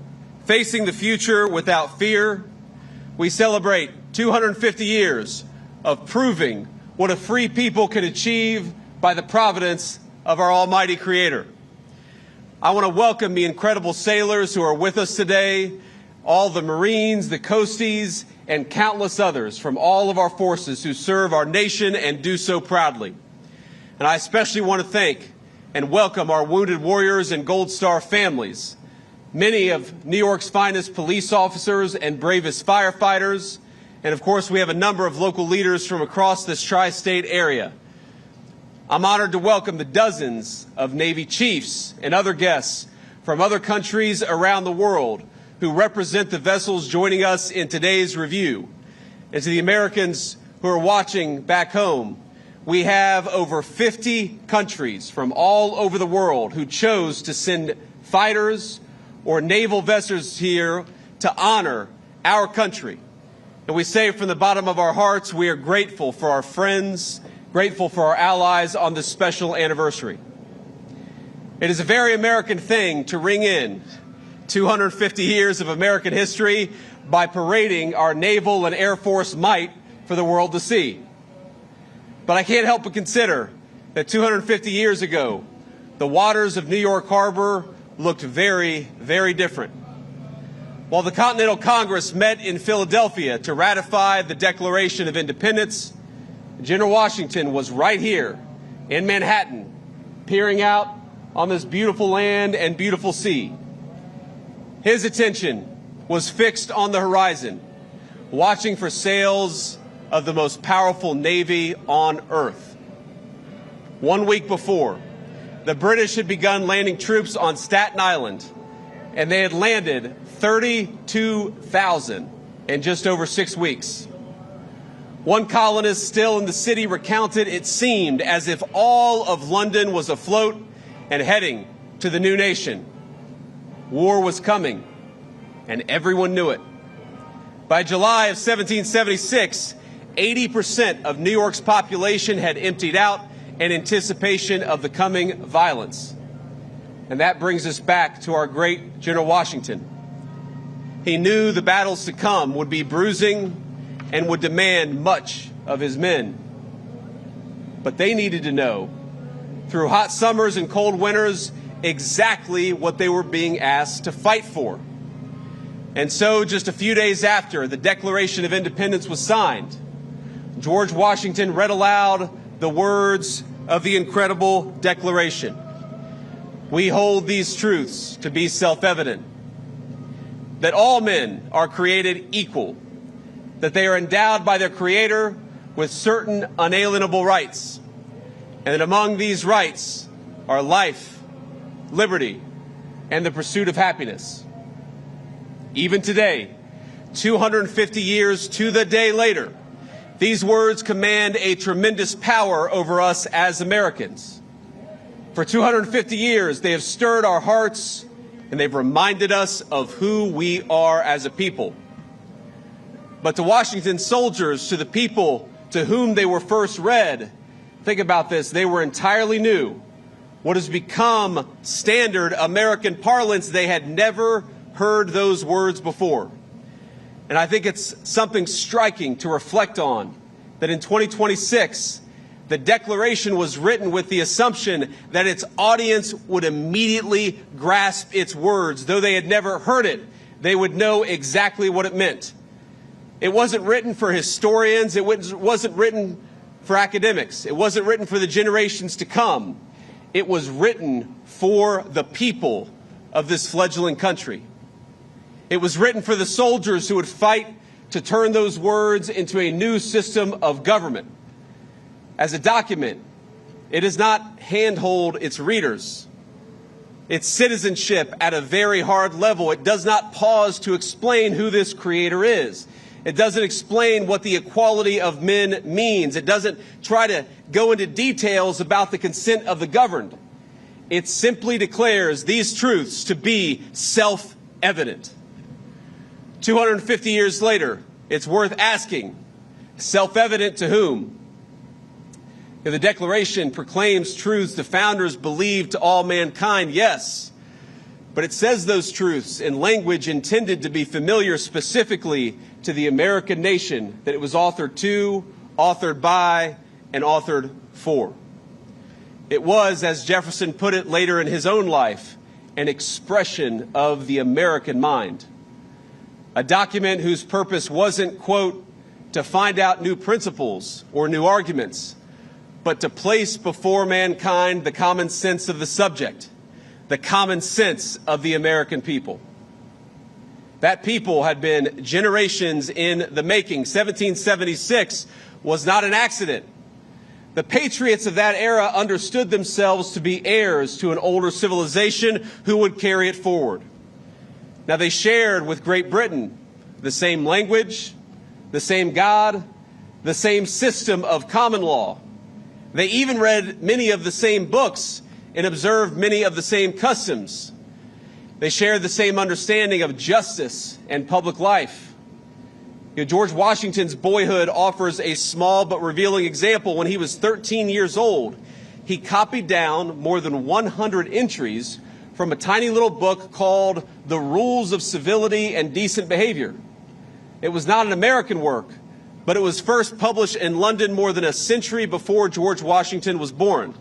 facing the future without fear. We celebrate 250 years of proving what a free people can achieve by the providence of our almighty Creator. I want to welcome the incredible sailors who are with us today, all the Marines, the Coasties, and countless others from all of our forces who serve our nation and do so proudly. And I especially want to thank and welcome our wounded warriors and Gold Star families, many of New York's finest police officers and bravest firefighters, And of course, we have a number of local leaders from across this tri-state area. I'm honored to welcome the dozens of Navy chiefs and other guests from other countries around the world who represent the vessels joining us in today's review. And to the Americans who are watching back home, we have over 50 countries from all over the world who chose to send fighters or naval vessels here to honor our country. And we say from the bottom of our hearts, we are grateful for our friends, grateful for our allies on this special anniversary. It is a very American thing to ring in 250 years of American history by parading our naval and Air Force might for the world to see. But I can't help but consider that 250 years ago, the waters of New York Harbor looked very, very different. While the Continental Congress met in Philadelphia to ratify the Declaration of Independence, General Washington was right here in Manhattan, peering out on this beautiful land and beautiful sea. His attention was fixed on the horizon, watching for sails of the most powerful navy on earth. 1 week before, the British had begun landing troops on Staten Island, and they had landed 32,000 in just over 6 weeks. One colonist still in the city recounted it seemed as if all of London was afloat and heading to the new nation. War was coming, and everyone knew it. By July of 1776, 80% of New York's population had emptied out in anticipation of the coming violence. And that brings us back to our great General Washington. He knew the battles to come would be bruising and would demand much of his men. But they needed to know, through hot summers and cold winters, exactly what they were being asked to fight for. And so, just a few days after the Declaration of Independence was signed, George Washington read aloud the words of the incredible Declaration. We hold these truths to be self-evident, that all men are created equal, that they are endowed by their Creator with certain unalienable rights, and that among these rights are life, liberty, and the pursuit of happiness. Even today, 250 years to the day later, these words command a tremendous power over us as Americans. For 250 years, they have stirred our hearts, and they've reminded us of who we are as a people. But to Washington's soldiers, to the people to whom they were first read, think about this, they were entirely new. What has become standard American parlance, they had never heard those words before. And I think it's something striking to reflect on, that in 2026, the Declaration was written with the assumption that its audience would immediately grasp its words. Though they had never heard it, they would know exactly what it meant. It wasn't written for historians. It wasn't written for academics. It wasn't written for the generations to come. It was written for the people of this fledgling country. It was written for the soldiers who would fight to turn those words into a new system of government. As a document, it does not handhold its readers. Its citizenship at a very hard level. It does not pause to explain who this Creator is. It doesn't explain what the equality of men means. It doesn't try to go into details about the consent of the governed. It simply declares these truths to be self-evident. 250 years later, it's worth asking, self-evident to whom? If the Declaration proclaims truths the founders believed to all mankind, yes. But it says those truths in language intended to be familiar specifically to the American nation that it was authored to, authored by, and authored for. It was, as Jefferson put it later in his own life, an expression of the American mind. A document whose purpose wasn't, quote, to find out new principles or new arguments, but to place before mankind the common sense of the subject, the common sense of the American people. That people had been generations in the making. 1776 was not an accident. The patriots of that era understood themselves to be heirs to an older civilization who would carry it forward. Now, they shared with Great Britain the same language, the same God, the same system of common law. They even read many of the same books and observed many of the same customs. They shared the same understanding of justice and public life. George Washington's boyhood offers a small but revealing example. When he was 13 years old, he copied down more than 100 entries from a tiny little book called The Rules of Civility and Decent Behavior. It was not an American work, but it was first published in London more than a century before George Washington was born.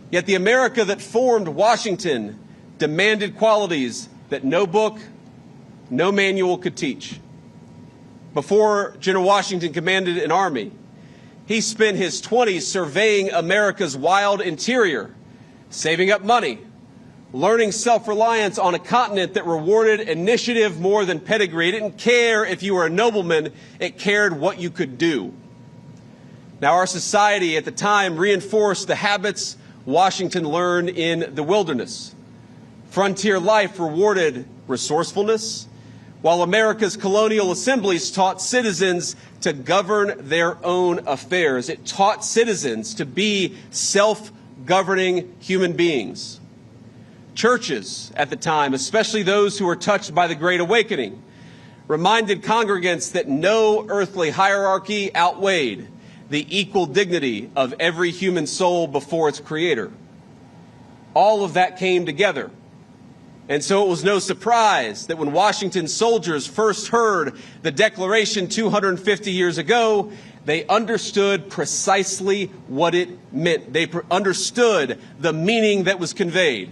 Yet the America that formed Washington demanded qualities that no book, no manual could teach. Before General Washington commanded an army, he spent his 20s surveying America's wild interior, saving up money, learning self-reliance on a continent that rewarded initiative more than pedigree. It didn't care if you were a nobleman, it cared what you could do. Now, our society at the time reinforced the habits Washington learned in the wilderness. Frontier life rewarded resourcefulness, while America's colonial assemblies taught citizens to govern their own affairs. It taught citizens to be self-governing human beings. Churches at the time, especially those who were touched by the Great Awakening, reminded congregants that no earthly hierarchy outweighed the equal dignity of every human soul before its creator. All of that came together. And so it was no surprise that when Washington's soldiers first heard the Declaration 250 years ago, they understood precisely what it meant. They understood the meaning that was conveyed.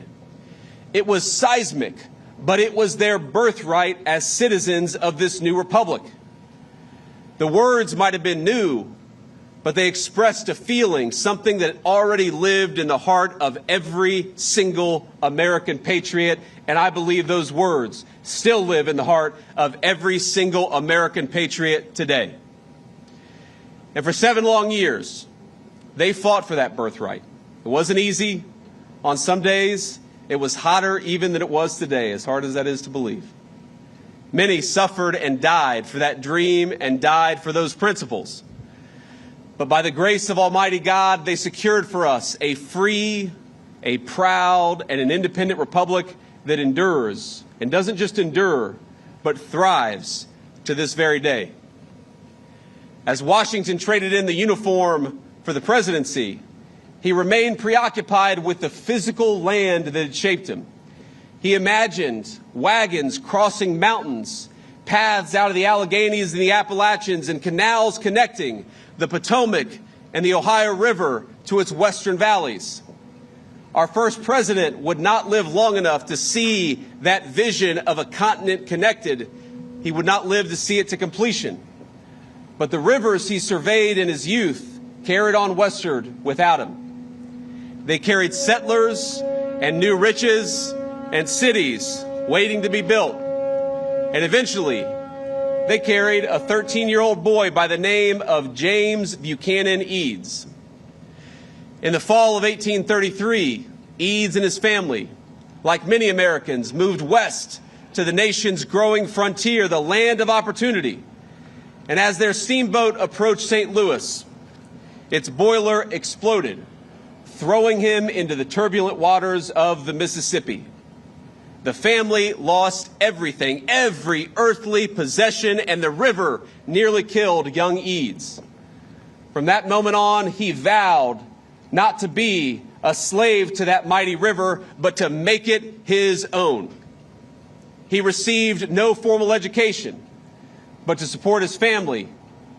It was seismic, but it was their birthright as citizens of this new republic. The words might have been new, but they expressed a feeling, something that already lived in the heart of every single American patriot. And I believe those words still live in the heart of every single American patriot today. And for 7 long years, they fought for that birthright. It wasn't easy. On some days, it was hotter even than it was today, as hard as that is to believe. Many suffered and died for that dream and died for those principles. But by the grace of Almighty God, they secured for us a free, a proud, and an independent republic that endures, and doesn't just endure, but thrives to this very day. As Washington traded in the uniform for the presidency, he remained preoccupied with the physical land that had shaped him. He imagined wagons crossing mountains, paths out of the Alleghenies and the Appalachians, and canals connecting the Potomac and the Ohio River to its western valleys. Our first president would not live long enough to see that vision of a continent connected. He would not live to see it to completion. But the rivers he surveyed in his youth carried on westward without him. They carried settlers and new riches and cities waiting to be built. And eventually, they carried a 13-year-old boy by the name of James Buchanan Eads. In the fall of 1833, Eads and his family, like many Americans, moved west to the nation's growing frontier, the land of opportunity. And as their steamboat approached St. Louis, its boiler exploded, throwing him into the turbulent waters of the Mississippi. The family lost everything, every earthly possession, and the river nearly killed young Eads. From that moment on, he vowed not to be a slave to that mighty river, but to make it his own. He received no formal education, but to support his family,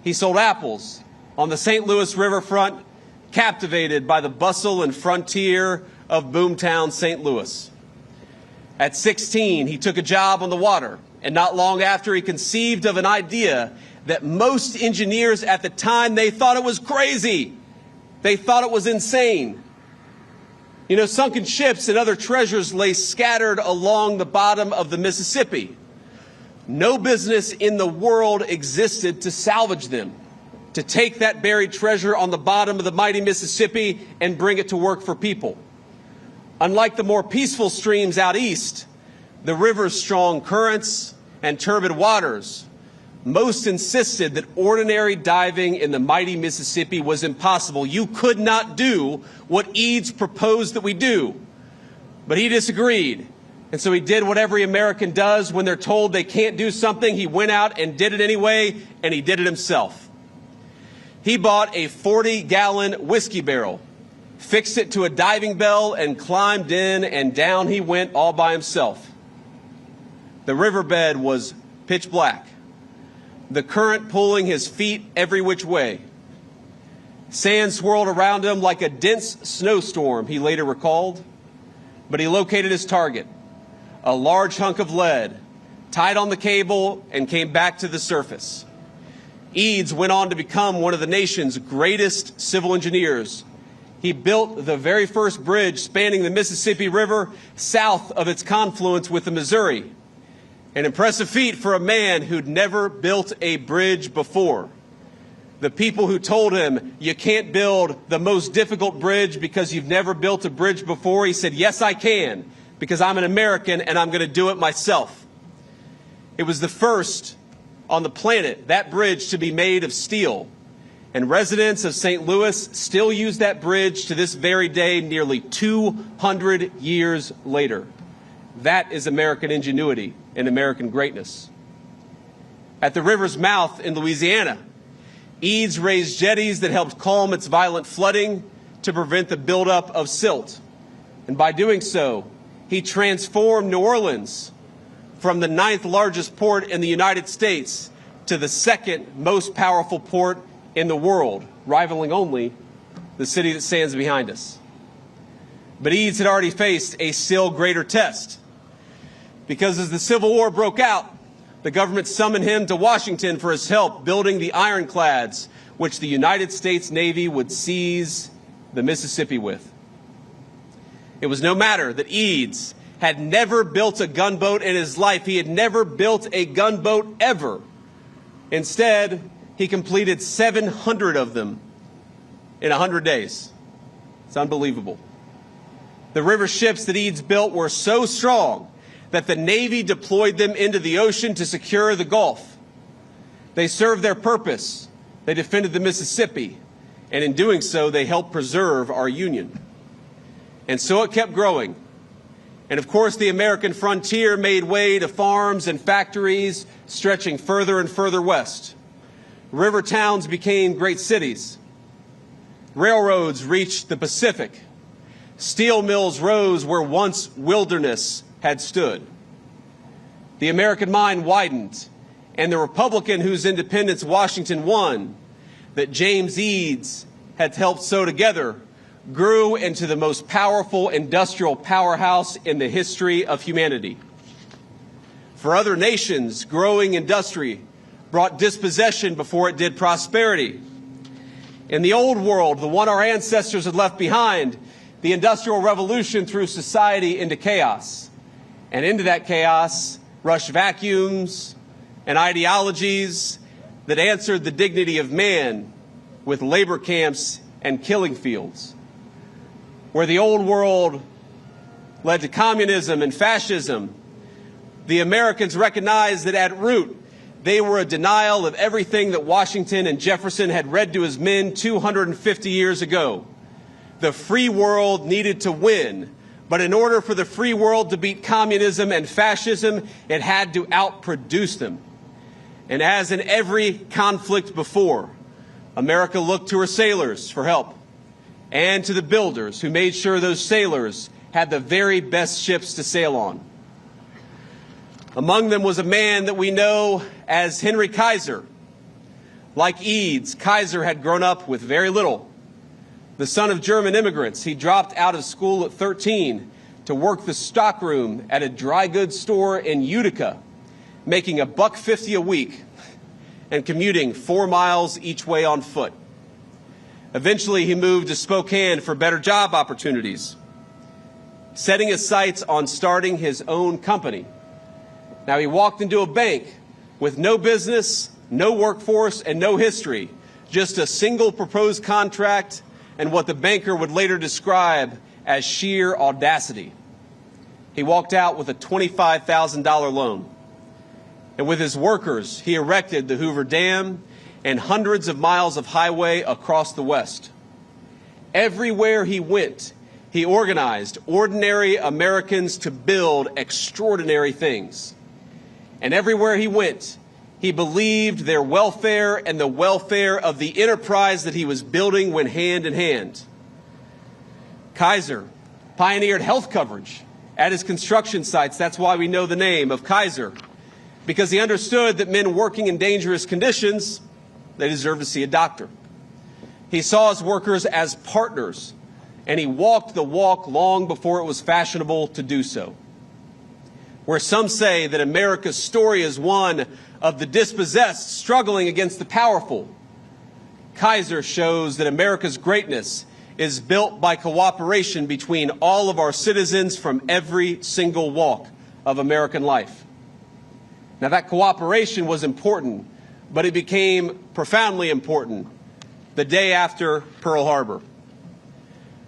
he sold apples on the St. Louis riverfront, captivated by the bustle and frontier of boomtown St. Louis. At 16, he took a job on the water, and not long after, he conceived of an idea that most engineers at the time, they thought it was crazy. They thought it was insane. Sunken ships and other treasures lay scattered along the bottom of the Mississippi. No business in the world existed to salvage them, to take that buried treasure on the bottom of the mighty Mississippi and bring it to work for people. Unlike the more peaceful streams out east, the river's strong currents and turbid waters, most insisted that ordinary diving in the mighty Mississippi was impossible. You could not do what Eads proposed that we do. But he disagreed. And so he did what every American does when they're told they can't do something. He went out and did it anyway, and he did it himself. He bought a 40-gallon whiskey barrel, fixed it to a diving bell, and climbed in, and down he went all by himself. The riverbed was pitch black, the current pulling his feet every which way. Sand swirled around him like a dense snowstorm, he later recalled. But he located his target, a large hunk of lead, tied on the cable, and came back to the surface. Eads went on to become one of the nation's greatest civil engineers. He built the very first bridge spanning the Mississippi River south of its confluence with the Missouri. An impressive feat for a man who'd never built a bridge before. The people who told him, you can't build the most difficult bridge because you've never built a bridge before, he said, yes, I can, because I'm an American and I'm going to do it myself. It was the first on the planet, that bridge, to be made of steel. And residents of St. Louis still use that bridge to this very day, nearly 200 years later. That is American ingenuity and American greatness. At the river's mouth in Louisiana, Eads raised jetties that helped calm its violent flooding to prevent the buildup of silt. And by doing so, he transformed New Orleans from the 9th largest port in the United States to the 2nd most powerful port in the world, rivaling only the city that stands behind us. But Eads had already faced a still greater test, because as the Civil War broke out, the government summoned him to Washington for his help building the ironclads which the United States Navy would seize the Mississippi with. It was no matter that Eads had never built a gunboat in his life. He had never built a gunboat ever. Instead, he completed 700 of them in 100 days. It's unbelievable. The river ships that Eads built were so strong that the Navy deployed them into the ocean to secure the Gulf. They served their purpose. They defended the Mississippi. And in doing so, they helped preserve our Union. And so it kept growing. And of course, the American frontier made way to farms and factories stretching further and further west. River towns became great cities. Railroads reached the Pacific. Steel mills rose where once wilderness had stood. The American mind widened, and the Republican whose independence Washington won, that James Eads had helped sew together, grew into the most powerful industrial powerhouse in the history of humanity. For other nations, growing industry brought dispossession before it did prosperity. In the old world, the one our ancestors had left behind, the Industrial Revolution threw society into chaos. And into that chaos rushed vacuums and ideologies that answered the dignity of man with labor camps and killing fields. Where the old world led to communism and fascism, the Americans recognized that at root, they were a denial of everything that Washington and Jefferson had read to his men 250 years ago. The free world needed to win, but in order for the free world to beat communism and fascism, it had to outproduce them. And as in every conflict before, America looked to her sailors for help, and to the builders who made sure those sailors had the very best ships to sail on. Among them was a man that we know as Henry Kaiser. Like Eads, Kaiser had grown up with very little. The son of German immigrants, he dropped out of school at 13 to work the stockroom at a dry goods store in Utica, making $1.50 a week and commuting 4 miles each way on foot. Eventually, he moved to Spokane for better job opportunities, setting his sights on starting his own company. Now, he walked into a bank with no business, no workforce, and no history, just a single proposed contract and what the banker would later describe as sheer audacity. He walked out with a $25,000 loan. And with his workers, he erected the Hoover Dam and hundreds of miles of highway across the West. Everywhere he went, he organized ordinary Americans to build extraordinary things. And everywhere he went, he believed their welfare and the welfare of the enterprise that he was building went hand in hand. Kaiser pioneered health coverage at his construction sites. That's why we know the name of Kaiser, because he understood that men working in dangerous conditions, they deserve to see a doctor. He saw his workers as partners, and he walked the walk long before it was fashionable to do so. Where some say that America's story is one of the dispossessed struggling against the powerful, Kaiser shows that America's greatness is built by cooperation between all of our citizens from every single walk of American life. Now, that cooperation was important, but it became profoundly important the day after Pearl Harbor.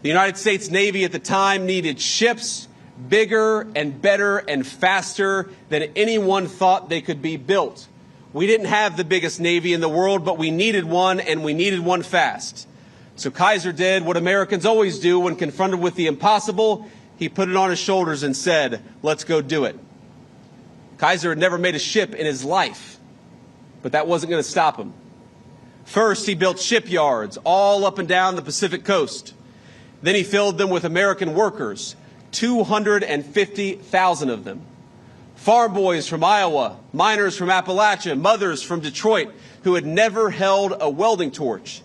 The United States Navy at the time needed ships bigger and better and faster than anyone thought they could be built. We didn't have the biggest Navy in the world, but we needed one, and we needed one fast. So Kaiser did what Americans always do when confronted with the impossible. He put it on his shoulders and said, let's go do it. Kaiser had never made a ship in his life, but that wasn't going to stop him. First, he built shipyards all up and down the Pacific coast. Then he filled them with American workers, 250,000 of them. Farm boys from Iowa, miners from Appalachia, mothers from Detroit who had never held a welding torch.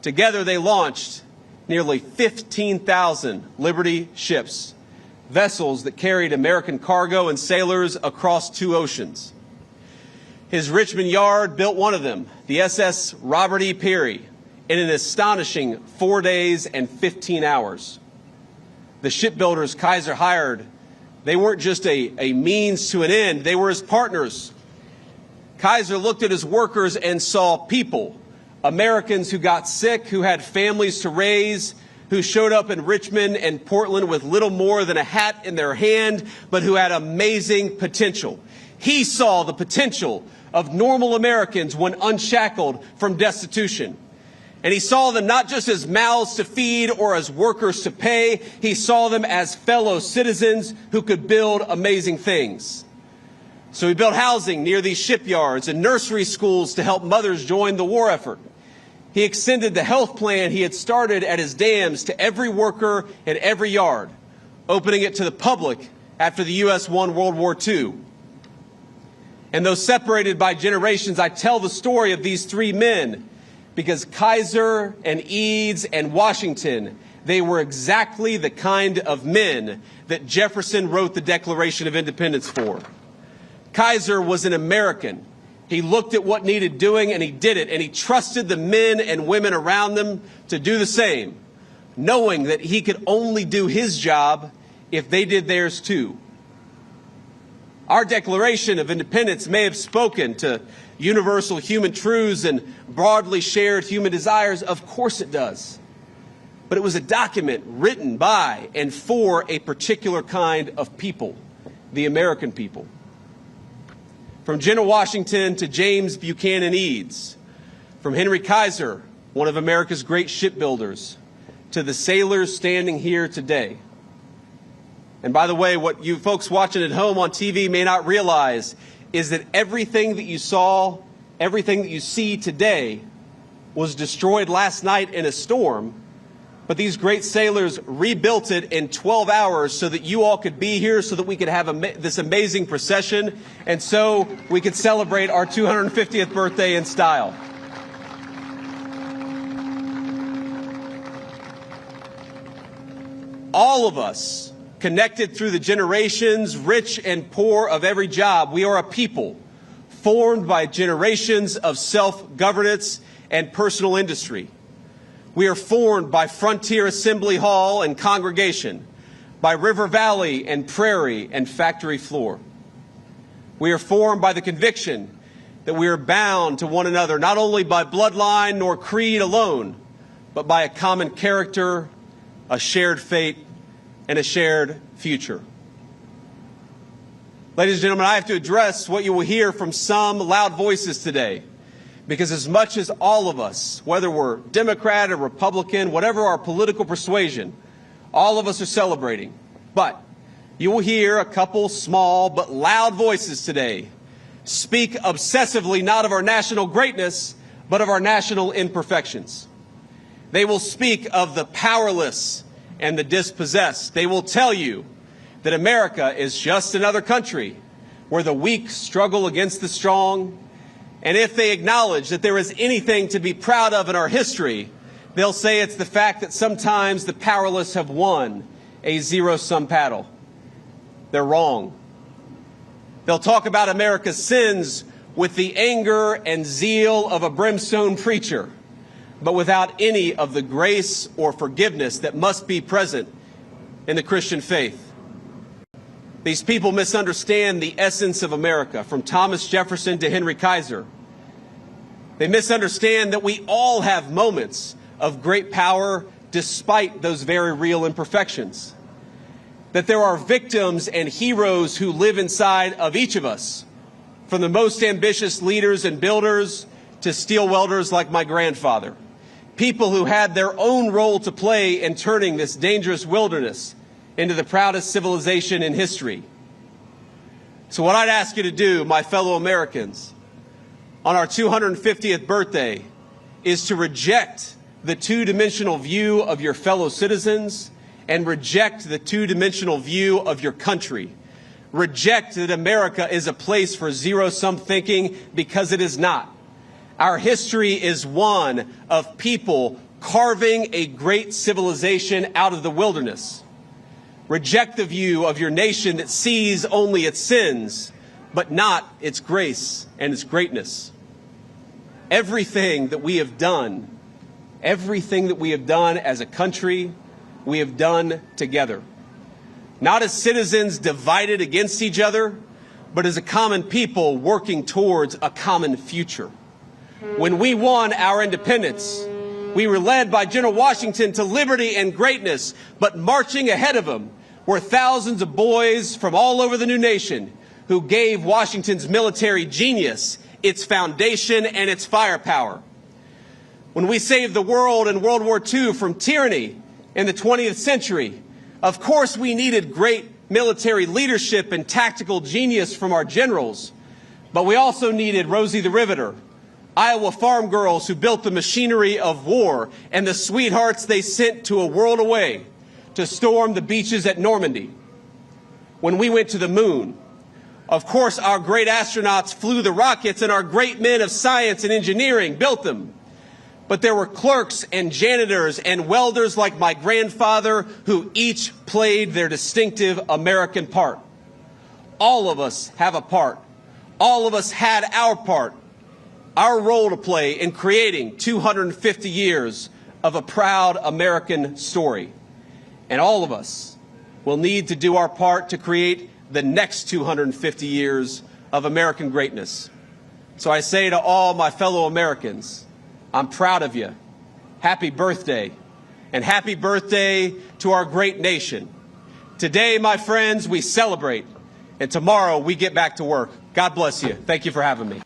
Together they launched nearly 15,000 Liberty ships, vessels that carried American cargo and sailors across 2 oceans. His Richmond yard built one of them, the SS Robert E. Peary, in an astonishing 4 days and 15 hours. The shipbuilders Kaiser hired, they weren't just a means to an end, they were his partners. Kaiser looked at his workers and saw people, Americans who got sick, who had families to raise, who showed up in Richmond and Portland with little more than a hat in their hand, but who had amazing potential. He saw the potential of normal Americans when unshackled from destitution. And he saw them not just as mouths to feed or as workers to pay. He saw them as fellow citizens who could build amazing things. So he built housing near these shipyards and nursery schools to help mothers join the war effort. He extended the health plan he had started at his dams to every worker in every yard, opening it to the public after the U.S. won World War II. And though separated by generations, I tell the story of these 3 men because Kaiser and Eads and Washington, they were exactly the kind of men that Jefferson wrote the Declaration of Independence for. Kaiser was an American. He looked at what needed doing and he did it, and he trusted the men and women around them to do the same, knowing that he could only do his job if they did theirs too. Our Declaration of Independence may have spoken to universal human truths and broadly shared human desires. Of course it does. But it was a document written by and for a particular kind of people, the American people. From General Washington to James Buchanan Eads, from Henry Kaiser, one of America's great shipbuilders, to the sailors standing here today. And by the way, what you folks watching at home on TV may not realize is that everything that you saw, everything that you see today was destroyed last night in a storm, but these great sailors rebuilt it in 12 hours so that you all could be here, so that we could have this amazing procession, and so we could celebrate our 250th birthday in style. All of us, connected through the generations, rich and poor of every job, we are a people formed by generations of self-governance and personal industry. We are formed by Frontier Assembly Hall and congregation, by River Valley and prairie and factory floor. We are formed by the conviction that we are bound to one another, not only by bloodline nor creed alone, but by a common character, a shared fate, and a shared future. Ladies and gentlemen, I have to address what you will hear from some loud voices today, because as much as all of us, whether we're Democrat or Republican, whatever our political persuasion, all of us are celebrating. But you will hear a couple small but loud voices today speak obsessively not of our national greatness, but of our national imperfections. They will speak of the powerless and the dispossessed. They will tell you that America is just another country where the weak struggle against the strong. And if they acknowledge that there is anything to be proud of in our history, they'll say it's the fact that sometimes the powerless have won a zero-sum battle. They're wrong. They'll talk about America's sins with the anger and zeal of a brimstone preacher, but without any of the grace or forgiveness that must be present in the Christian faith. These people misunderstand the essence of America, from Thomas Jefferson to Henry Kaiser. They misunderstand that we all have moments of great power despite those very real imperfections. That there are victims and heroes who live inside of each of us, from the most ambitious leaders and builders to steel welders like my grandfather. People who had their own role to play in turning this dangerous wilderness into the proudest civilization in history. So what I'd ask you to do, my fellow Americans, on our 250th birthday, is to reject the two-dimensional view of your fellow citizens and reject the two-dimensional view of your country. Reject that America is a place for zero-sum thinking, because it is not. Our history is one of people carving a great civilization out of the wilderness. Reject the view of your nation that sees only its sins, but not its grace and its greatness. Everything that we have done as a country, we have done together. Not as citizens divided against each other, but as a common people working towards a common future. When we won our independence, we were led by General Washington to liberty and greatness, but marching ahead of him were thousands of boys from all over the new nation who gave Washington's military genius its foundation and its firepower. When we saved the world in World War II from tyranny in the 20th century, of course we needed great military leadership and tactical genius from our generals, but we also needed Rosie the Riveter, Iowa farm girls who built the machinery of war, and the sweethearts they sent to a world away to storm the beaches at Normandy. When we went to the moon, of course our great astronauts flew the rockets, and our great men of science and engineering built them. But there were clerks and janitors and welders like my grandfather who each played their distinctive American part. All of us have a part. All of us had our part, our role to play in creating 250 years of a proud American story. And all of us will need to do our part to create the next 250 years of American greatness. So I say to all my fellow Americans, I'm proud of you. Happy birthday. And happy birthday to our great nation. Today, my friends, we celebrate. And tomorrow we get back to work. God bless you. Thank you for having me.